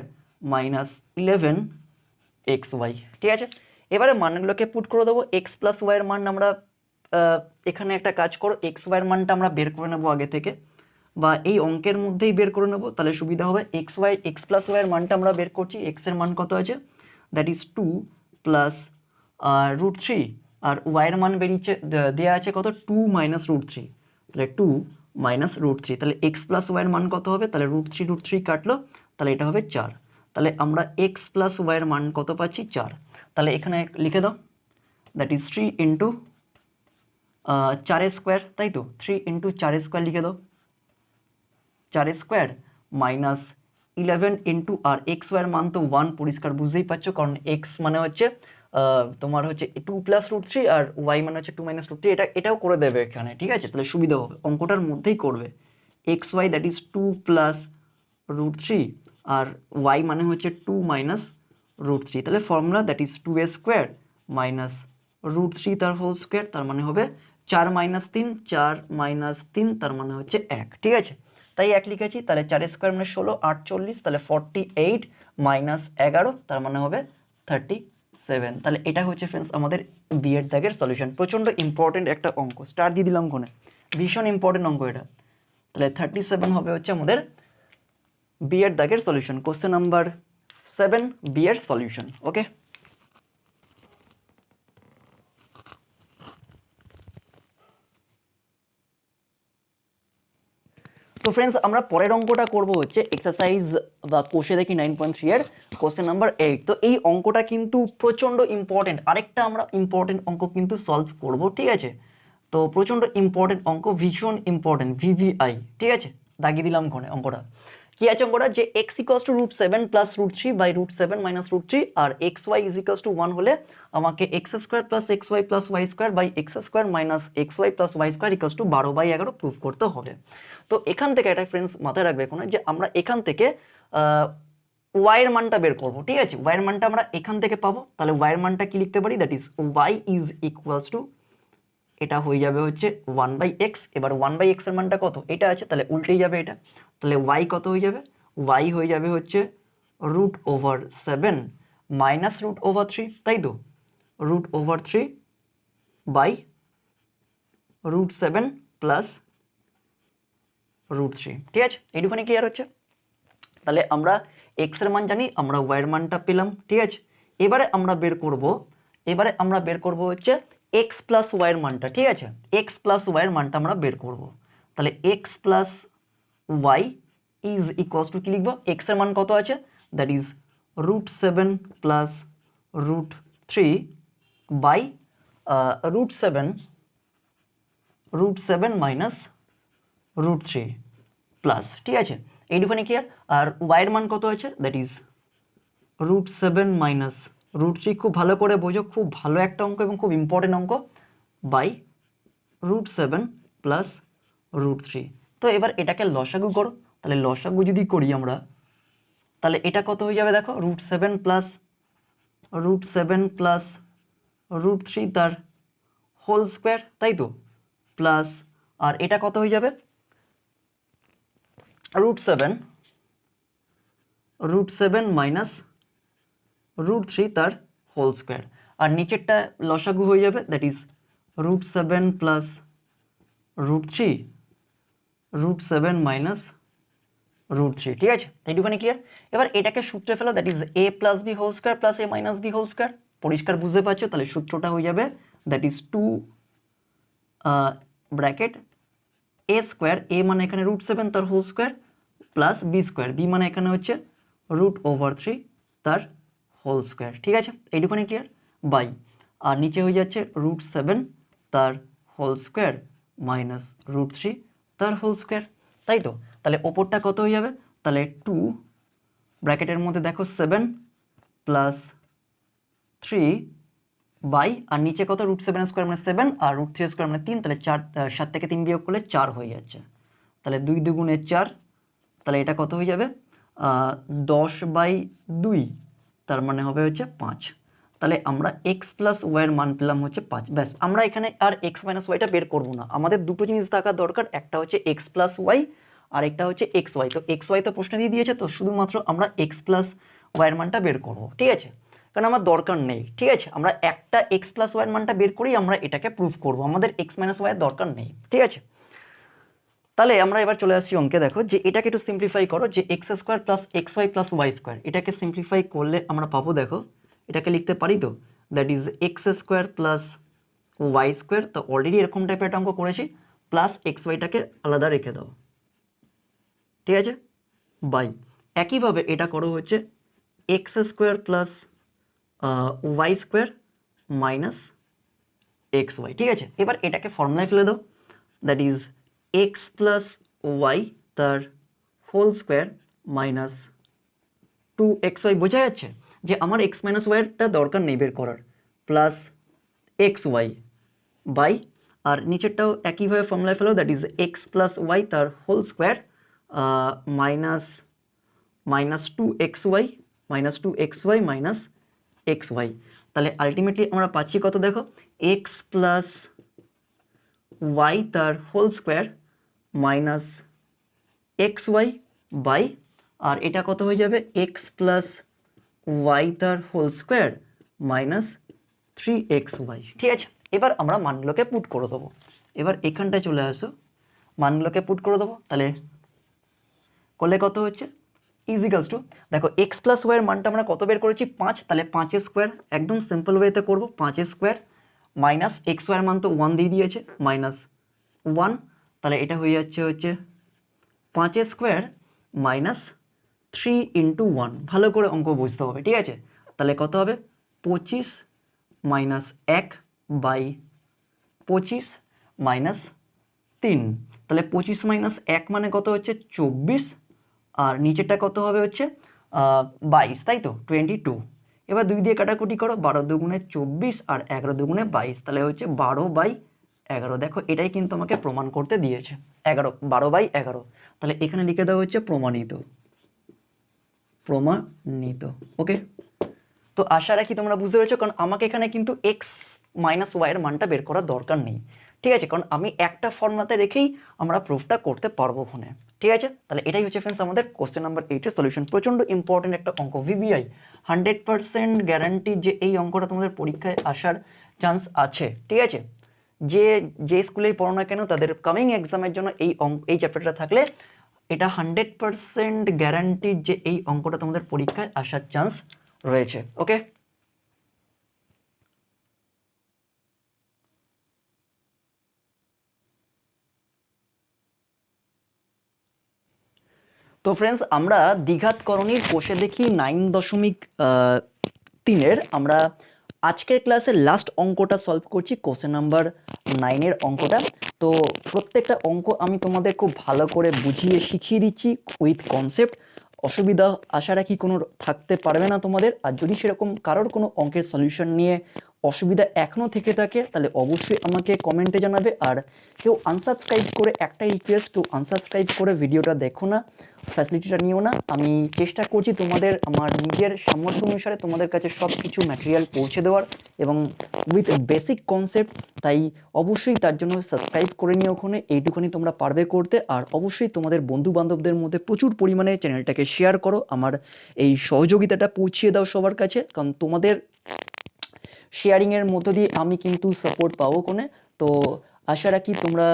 -11xy, ঠিক আছে। এবারে মানগুলোকে পুট করে দেবো, এক্স প্লাস ওয়াইয়ের মান আমরা এখানে একটা কাজ করো, এক্স ওয়াইয়ের মানটা আমরা বের করে নেবো আগে থেকে, বা এই অঙ্কের মধ্যেই বের করে নেবো, তাহলে সুবিধা হবে। এক্স প্লাস ওয়াইয়ের মানটা আমরা বের করছি, এক্স এর মান কত আছে, দ্যাট ইজ 2 প্লাস √3, আর ওয়াইয়ের মান বেরিয়েছে দেওয়া আছে কত, 2 - √3, তাহলে 2 - √3, তাহলে এক্স প্লাস ওয়াইয়ের মান কত হবে, তাহলে √3 কাটলো, তাহলে এটা হবে 4। তাহলে আমরা এক্স প্লাস ওয়াইয়ের মান কত পাচ্ছি, 4। তাহলে এখানে লিখে দাও, দ্যাট ইজ 3 ইন্টু 4² তাই তো, 3 ইন্টু 4² লিখে দাও, 4² -11 ইন্টু, আর এক্স ওয়াইয়ের মান তো 1, পরিষ্কার বুঝতেই পারছো, কারণ এক্স মানে হচ্ছে তোমার হচ্ছে 2 + √3 আর ওয়াই মানে হচ্ছে 2 - √3, এটাও করে দেবে এখানে, ঠিক আছে। তাহলে সুবিধা হবে, অঙ্কটার মধ্যেই করবে, এক্স ওয়াই দ্যাট ইজ 2 + √3 আর ওয়াই মানে হচ্ছে 2 - √3, তাহলে ফর্মুলা দ্যাট ইজ 2a² -√3 তার হোল স্কোয়ার, তার মানে হবে 4 - 3, 4 - 3 তার মানে হচ্ছে 1, ঠিক আছে। তাই 1 লিখেছি, তাহলে 4² মানে 16, 48, তাহলে 48 - 11 তার মানে হবে 37। তাহলে এটা হচ্ছে ফ্রেন্ডস আমাদের বি এর দাগের সলিউশন। প্রচণ্ড ইম্পর্টেন্ট একটা অঙ্ক, স্টার দিয়ে দিলাম ওখানে, ভীষণ ইম্পর্টেন্ট অঙ্ক এটা। তাহলে 37 হবে হচ্ছে আমাদের বি এর দাগের সলিউশন, কোশ্চেন নাম্বার 7 বি এর সলিউশন। ওকে, তো ফ্রেন্ডস আমরা পরের অঙ্কটা করব হচ্ছে এক্সারসাইজ বা কোষে দেখি 9.3 এর কোশ্চেন নাম্বার 8। তো এই অঙ্কটা কিন্তু প্রচণ্ড ইম্পর্টেন্ট, আরেকটা আমরা ইম্পর্টেন্ট অঙ্ক কিন্তু সলভ করব, ঠিক আছে। তো প্রচণ্ড ইম্পর্টেন্ট অঙ্ক, ভীষণ ইম্পর্টেন্ট, ভিভিআই, ঠিক আছে, দাগিয়ে দিলাম ওখানে অঙ্কটা। কি আছে অঙ্কটা, যে x = √7 + √3 / √7 - √3 আর xy = 1 হলে আমাকে x² + xy + y² / x² - xy + y² = 12/11 proof করতে হবে। তো এখান থেকে একটা ফ্রেন্ডস মাথায় রাখবে এখন, যে আমরা এখান থেকে y এর মানটা বের করব, ঠিক আছে। y এর মানটা আমরা এখান থেকে পাবো, তাহলে y এর মানটা কি লিখতে পারি, দ্যাট ইজ y = এটা হয়ে যাবে হচ্ছে 1/x। এবার 1/x এর মানটা কত, এটা আছে, তাহলে উল্টেই যাবে এটা, তাহলে y কত হয়ে যাবে, ওয়াই হয়ে যাবে হচ্ছে √/7 মাইনাস √/3, তাই তো, √/3 বাই √7 প্লাস √3। ঠিক আছে, এইটুখানি ক্লিয়ার হচ্ছে। তাহলে আমরা এক্স এর মান জানি, আমরা ওয়াই এর মানটা পেলাম। ঠিক আছে, এবারে আমরা বের করব হচ্ছে এক্স প্লাস ওয়াই এর মানটা। ঠিক আছে, এক্স প্লাস ওয়াই এর মানটা আমরা বের করব। তাহলে x plus y is equals to কি লিখবো, এক্স এর মান কত আছে, that is √7 plus √3 by √7 minus √3 plus. ঠিক আছে, এইটুখানি ক্লিয়ার। আর ওয়াই এর মান কত আছে, দ্যাট ইজ √7 মাইনাস √3, খুব ভালো করে বোঝো, খুব ভালো একটা অঙ্ক এবং খুব ইম্পর্টেন্ট অঙ্ক, বাই √7 প্লাস √3। তো এবার এটাকে লসাগু করো। তাহলে লসাগু যদি করি আমরা, তাহলে এটা কত হয়ে যাবে দেখো, √7 প্লাস √3 তার হোল স্কোয়ার, তাই তো, প্লাস আর এটা কত হয়ে যাবে, √7 মাইনাস √3 তার হোল স্কোয়ার, আর নিচেরটা লসাগু হয়ে যাবে, দ্যাট ইজ √7 প্লাস √7 মাইনাস √3। ঠিক আছে, এইটুখানি ক্লিয়ার। এবার এটাকে সূত্রে ফেলো, that is a plus B whole square plus a minus B whole square. পরিষ্কার বুঝতে পারছো, তাহলে সূত্রটা হয়ে যাবে that is 2 bracket a square, a মানে এখানে √7 তার whole square, plus B square, B মানে এখানে হচ্ছে √3 তার হোল স্কোয়ার। ঠিক আছে, এইটুখানি ক্লিয়ার, বাই আর নিচে হয়ে যাচ্ছে √7 তার হোল স্কোয়ার মাইনাস √3 তার হোল স্কোয়ার, তাই তো। তাহলে ওপরটা কত হয়ে যাবে, তাহলে 2 ব্র্যাকেটের মধ্যে দেখো 7 প্লাস 3 বাই আর নিচে কত, √7 স্কোয়ার মানে 7 আর √3 স্কোয়ার মানে 3, তাহলে 4, 7 থেকে 3 বিয়োগ করলে 4 হয়ে যাচ্ছে। তাহলে 2 দুগুণে 4, তাহলে এটা কত হয়ে যাবে, 10/2, তার মানে হবে হচ্ছে 5। তাহলে আমরা এক্স প্লাস ওয়াইয়ের মান পেলাম হচ্ছে 5। ব্যাস, আমরা এখানে আর এক্স মাইনাস ওয়াইটা বের করবো না, আমাদের দুটো জিনিস থাকা দরকার, একটা হচ্ছে এক্স প্লাস ওয়াই আর একটা হচ্ছে এক্স ওয়াই। তো এক্স ওয়াই তো প্রশ্ন দিয়ে দিয়েছে, তো শুধুমাত্র আমরা এক্স প্লাস ওয়াইয়ের মানটা বের করবো। ঠিক আছে, কারণ আমার দরকার নেই। ঠিক আছে, আমরা একটা এক্স প্লাস ওয়াইয়ের মানটা বের করেই আমরা এটাকে প্রুফ করবো, আমাদের এক্স মাইনাস ওয়াইয়ের দরকার নেই। ঠিক আছে, তাহলে আমরা এবার চলে আসছি অঙ্কে। দেখো যে এটাকে একটু সিম্পলিফাই করো, যে x square plus x y plus y square, এটাকে সিম্পলিফাই করলে আমরা পাবো, দেখো এটাকে লিখতে পারি তো, that is x square plus y square. তো অলরেডি এরকম টাইপের একটা অঙ্ক করেছি, প্লাস এক্স ওয়াইটাকে আলাদা রেখে দাও। ঠিক আছে, বাই একইভাবে এটা করো হচ্ছে x square plus y square minus x y. ঠিক আছে, এবার এটাকে ফর্মুলায় ফেলে দাও, that is x plus Y তার হোল স্কোয়ার মাইনাস 2xy। বোঝা যাচ্ছে যে আমার এক্স মাইনাস ওয়াইটা দরকার নেই বের করার, প্লাস এক্স ওয়াই বাই আর নিচেরটাও একইভাবে ফর্মুলায় ফেলো, that is x plus Y তার whole square minus 2xy minus x Y. তাহলে আলটিমেটলি আমরা পাচ্ছি কত, দেখো এক্স প্লাস ওয়াই তার whole square minus x Y by আর এটা কত হয়ে যাবে, এক্স প্লাস ওয়াই তার হোল স্কোয়ার মাইনাস 3xy। ঠিক আছে, এবার আমরা মানগুলোকে পুট করে দেবো। এবার এখানটায় চলে আসো, মানগুলোকে পুট করে দেবো। তাহলে করলে কত হচ্ছে, ইজিক্যালস টু, দেখো এক্স প্লাস ওয়াইয়ের মানটা আমরা কত বের করেছি, 5। তাহলে 5 স্কোয়ার, একদম সিম্পল ওয়েতে করবো, 5 স্কোয়ার মাইনাস এক্স ওয়াইয়ের মান তো 1 দিয়ে দিয়েছে, মাইনাস 1। তাহলে এটা হয়ে যাচ্ছে হচ্ছে 5 স্কোয়ার মাইনাস 3 ইন্টু 1। ভালো করে অঙ্ক বুঝতে হবে। ঠিক আছে, তাহলে কত হবে, 25 মাইনাস 1 বাই 25 মাইনাস 3। তাহলে 25 মাইনাস 1 মানে কত হচ্ছে 24, আর নিচেরটা কত হবে হচ্ছে 22, তাই তো 22। এবার 2 দিয়ে কাটাকুটি করো, 12 দুগুণে 24 আর 11 দুগুণে 22, তাহলে হচ্ছে 12/11। দেখো এটাই কিন্তু আমাকে প্রমাণ করতে দিয়েছে, 12/11। তাহলে এখানে লিখে দেওয়া হচ্ছে প্রমাণিত। ওকে, তো আশা রাখি তোমরা বুঝতে পেরেছো, কারণ আমাকে এখানে কিন্তু এক্স মাইনাস ওয়াইয়ের মানটা বের করার দরকার নেই। ঠিক আছে, কারণ আমি একটা ফর্মুলাতে রেখেই আমরা প্রুফটা করতে পারবো ওখানে। ঠিক আছে, তাহলে এটাই হচ্ছে ফ্রেন্ডস আমাদের কোশ্চেন নাম্বার 8 এর সলিউশন। প্রচণ্ড ইম্পর্টেন্ট একটা অঙ্ক, ভিবিআই 100% গ্যারান্টি যে এই অঙ্কটা তোমাদের পরীক্ষায় আসার চান্স আছে। ঠিক আছে, যে যে স্কুলেই পড়ো না কেন তাদের কামিং এক্সামের জন্য এই চ্যাপ্টারটা থাকলে এটা 100% গ্যারান্টি যে এই অঙ্কটা তোমাদের পরীক্ষায় আসার চান্স রয়েছে। ওকে, তো ফ্রেন্ডস আমরা দ্বিঘাতকরণীর কোষে দেখি 9.3 আমরা আজকের ক্লাসে লাস্ট অঙ্কটা সলভ করছি, কোশ্চেন নাম্বার 9 অঙ্কটা। তো প্রত্যেকটা অঙ্ক আমি তোমাদের খুব ভালো করে বুঝিয়ে শিখিয়ে দিচ্ছি উইথ কনসেপ্ট। অসুবিধা আশা রাখি কোনো থাকতে পারবে না তোমাদের। আর যদি সেরকম কারোর কোনো অঙ্কের সলিউশন নিয়ে অসুবিধা এখনও থেকে থাকে তাহলে অবশ্যই আমাকে কমেন্টে জানাবে। আর কেউ আনসাবস্ক্রাইব করে, একটাই রিকোয়েস্ট, কেউ আনসাবস্ক্রাইব করে ভিডিওটা দেখো না, ফ্যাসিলিটিটা নিও না। আমি চেষ্টা করছি তোমাদের আমার নিজের সামর্থ্য অনুসারে তোমাদের কাছে সব কিছু ম্যাটেরিয়াল পৌঁছে দেওয়ার এবং উইথ বেসিক কনসেপ্ট। তাই অবশ্যই তার জন্য সাবস্ক্রাইব করে নিও ওখানে, এইটুখানি তোমরা পারবে করতে। আর অবশ্যই তোমাদের বন্ধু বান্ধবদের মধ্যে প্রচুর পরিমাণে চ্যানেলটাকে শেয়ার করো, আমার এই সহযোগিতাটা পৌঁছিয়ে দাও সবার কাছে, কারণ তোমাদের শেয়ারিংয়ের মধ্য দিয়ে আমি কিন্তু সাপোর্ট পাবো কোনে। তো আশা রাখি তোমরা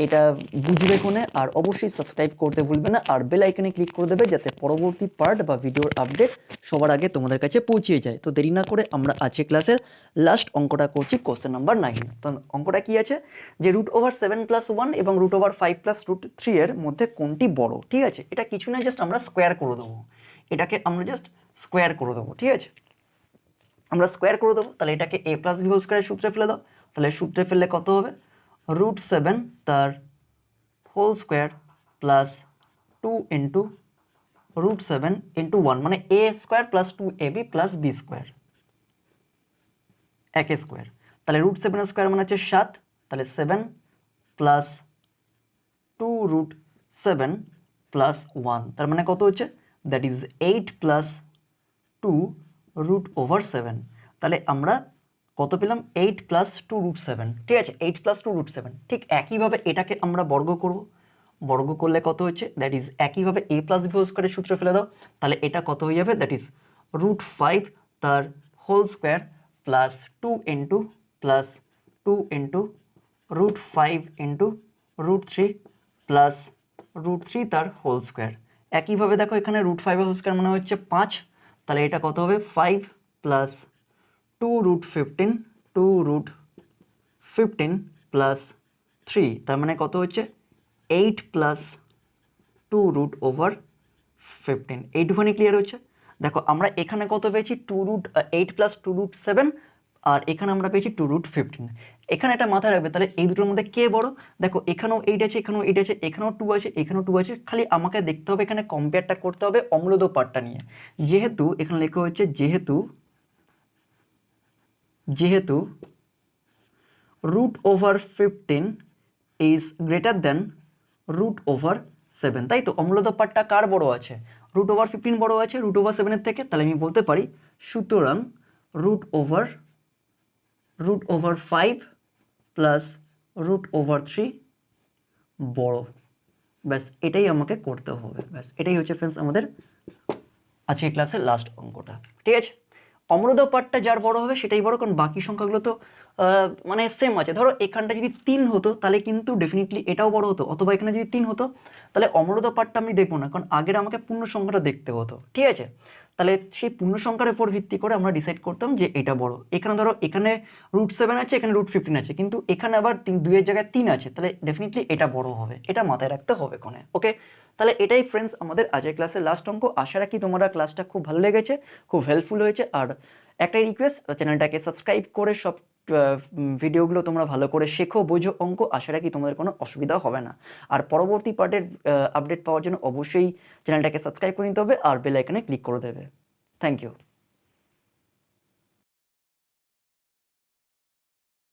এটা বুঝবে কোনে। আর অবশ্যই সাবস্ক্রাইব করতে ভুলবে না, আর বেল আইকনে ক্লিক করে দেবে যাতে পরবর্তী পার্ট বা ভিডিওর আপডেট সবার আগে তোমাদের কাছে পৌঁছে যায়। তো দেরি না করে আমরা আজকে ক্লাসের লাস্ট অঙ্কটা করছি, কোশ্চেন নাম্বার 9। তো অঙ্কটা কি আছে যে √7+1 এবং √5+√3 এর মধ্যে কোনটি বড়। ঠিক আছে, এটা কিছু না, জাস্ট আমরা স্কোয়ার করে দেবো, এটাকে আমরা জাস্ট স্কোয়ার করে দেবো। ঠিক আছে, আমরা স্কোয়ার করে দেবো। তাহলে এটাকে a+b² সূত্রে ফেলে দাও। তাহলে সূত্রে ফেললে কত হবে, √7 তার whole square plus 2 into √7 into 1 মানে a² plus 2ab plus b², একে স্কোয়ার। তাহলে √7 স্কোয়ার মানে হচ্ছে 7, তাহলে 7 প্লাস 2√7 প্লাস 1, তার মানে কত হচ্ছে, দ্যাট ইজ 8 প্লাস 2√7। তাহলে আমরা কত পেলাম, 8 প্লাস 2√7। ঠিক আছে, 8 প্লাস 2√7। ঠিক একইভাবে এটাকে আমরা বর্গ করব, বর্গ করলে কত হচ্ছে, দ্যাট ইজ একইভাবে a+b² সূত্র ফেলে দাও। তাহলে এটা কত হয়ে যাবে, দ্যাট ইজ √5 তার whole square plus 2 into plus 2 into √5 into √3 plus √3 তার হোল স্কোয়ার। একইভাবে দেখো এখানে √5 হোল স্কোয়ার মানে হচ্ছে 5, তাহলে এটা কত হবে, 5 প্লাস 2√15 2√15 প্লাস 3, তার মানে কত হচ্ছে 8 প্লাস 2√15। এইটুখানি ক্লিয়ার হচ্ছে। দেখো আমরা এখানে কত পেয়েছি, 8 প্লাস 2√7, আর এখানে আমরা পেয়েছি 2√15। এখানে এটা মাথায় রাখবে, তাহলে এই দুটোর মধ্যে কে বড়। দেখো এখানেও 8 আছে, এখানেও 8 আছে, এখানেও 2 আছে, এখানেও 2 আছে, খালি আমাকে দেখতে হবে এখানে কম্পেয়ারটা করতে হবে অম্লদ পার্টটা নিয়ে। যেহেতু এখানে লেখা হচ্ছে যেহেতু √15 ইজ গ্রেটার দেন √7, তাই তো অম্লদ পার্টটা কার বড় আছে, √15 বড় আছে √7 থেকে। তাহলে আমি বলতে পারি সুতরাং √5 প্লাস √3 বড়। ব্যাস এটাই আমাকে করতে হবে, ব্যাস এটাই হচ্ছে ফ্রেন্ডস আমাদের আজকে ক্লাসের লাস্ট অঙ্কটা। ঠিক আছে, অম্লদ পার্টটা যার বড় হবে সেটাই বড়, কারণ বাকি সংখ্যাগুলো তো মানে সেম আছে। ধরো এখানটা যদি 3 হতো তাহলে কিন্তু ডেফিনেটলি এটাও বড় হতো, অথবা এখানে যদি 3 হতো তাহলে অম্লদ পার্টটা আমি দেখবো না, কারণ আগের আমাকে পূর্ণ সংখ্যাটা দেখতে হতো। ঠিক আছে, তাহলে সেই পূর্ণ সংখ্যার উপর ভিত্তি করে আমরা ডিসাইড করতাম যে এটা বড়। এখানে ধরো এখানে √7 আছে, এখানে √15 আছে, কিন্তু এখানে আবার 2 এর জায়গায় 3 আছে, তাহলে ডেফিনেটলি এটা বড় হবে, এটা মাথায় রাখতে হবে কোনে। ওকে, তাহলে এটাই ফ্রেন্ডস আমাদের আজকের ক্লাসের লাস্ট অঙ্ক। আশা রাখি তোমরা ক্লাসটা খুব ভালো লেগেছে, খুব হেল্পফুল হয়েছে। আর একটাই রিকোয়েস্ট, চ্যানেলটাকে সাবস্ক্রাইব করে সব ভিডিওগুলো তোমরা ভালো করে শেখো, বোঝো অঙ্ক। আশা রাখি তোমাদের কোনো অসুবিধা হবে না। আর পরবর্তী পার্টের আপডেট পাওয়ার জন্য অবশ্যই চ্যানেলটাকে সাবস্ক্রাইব করে নিতে হবে আর বেল আইকনে ক্লিক করে দেবে। Thank you.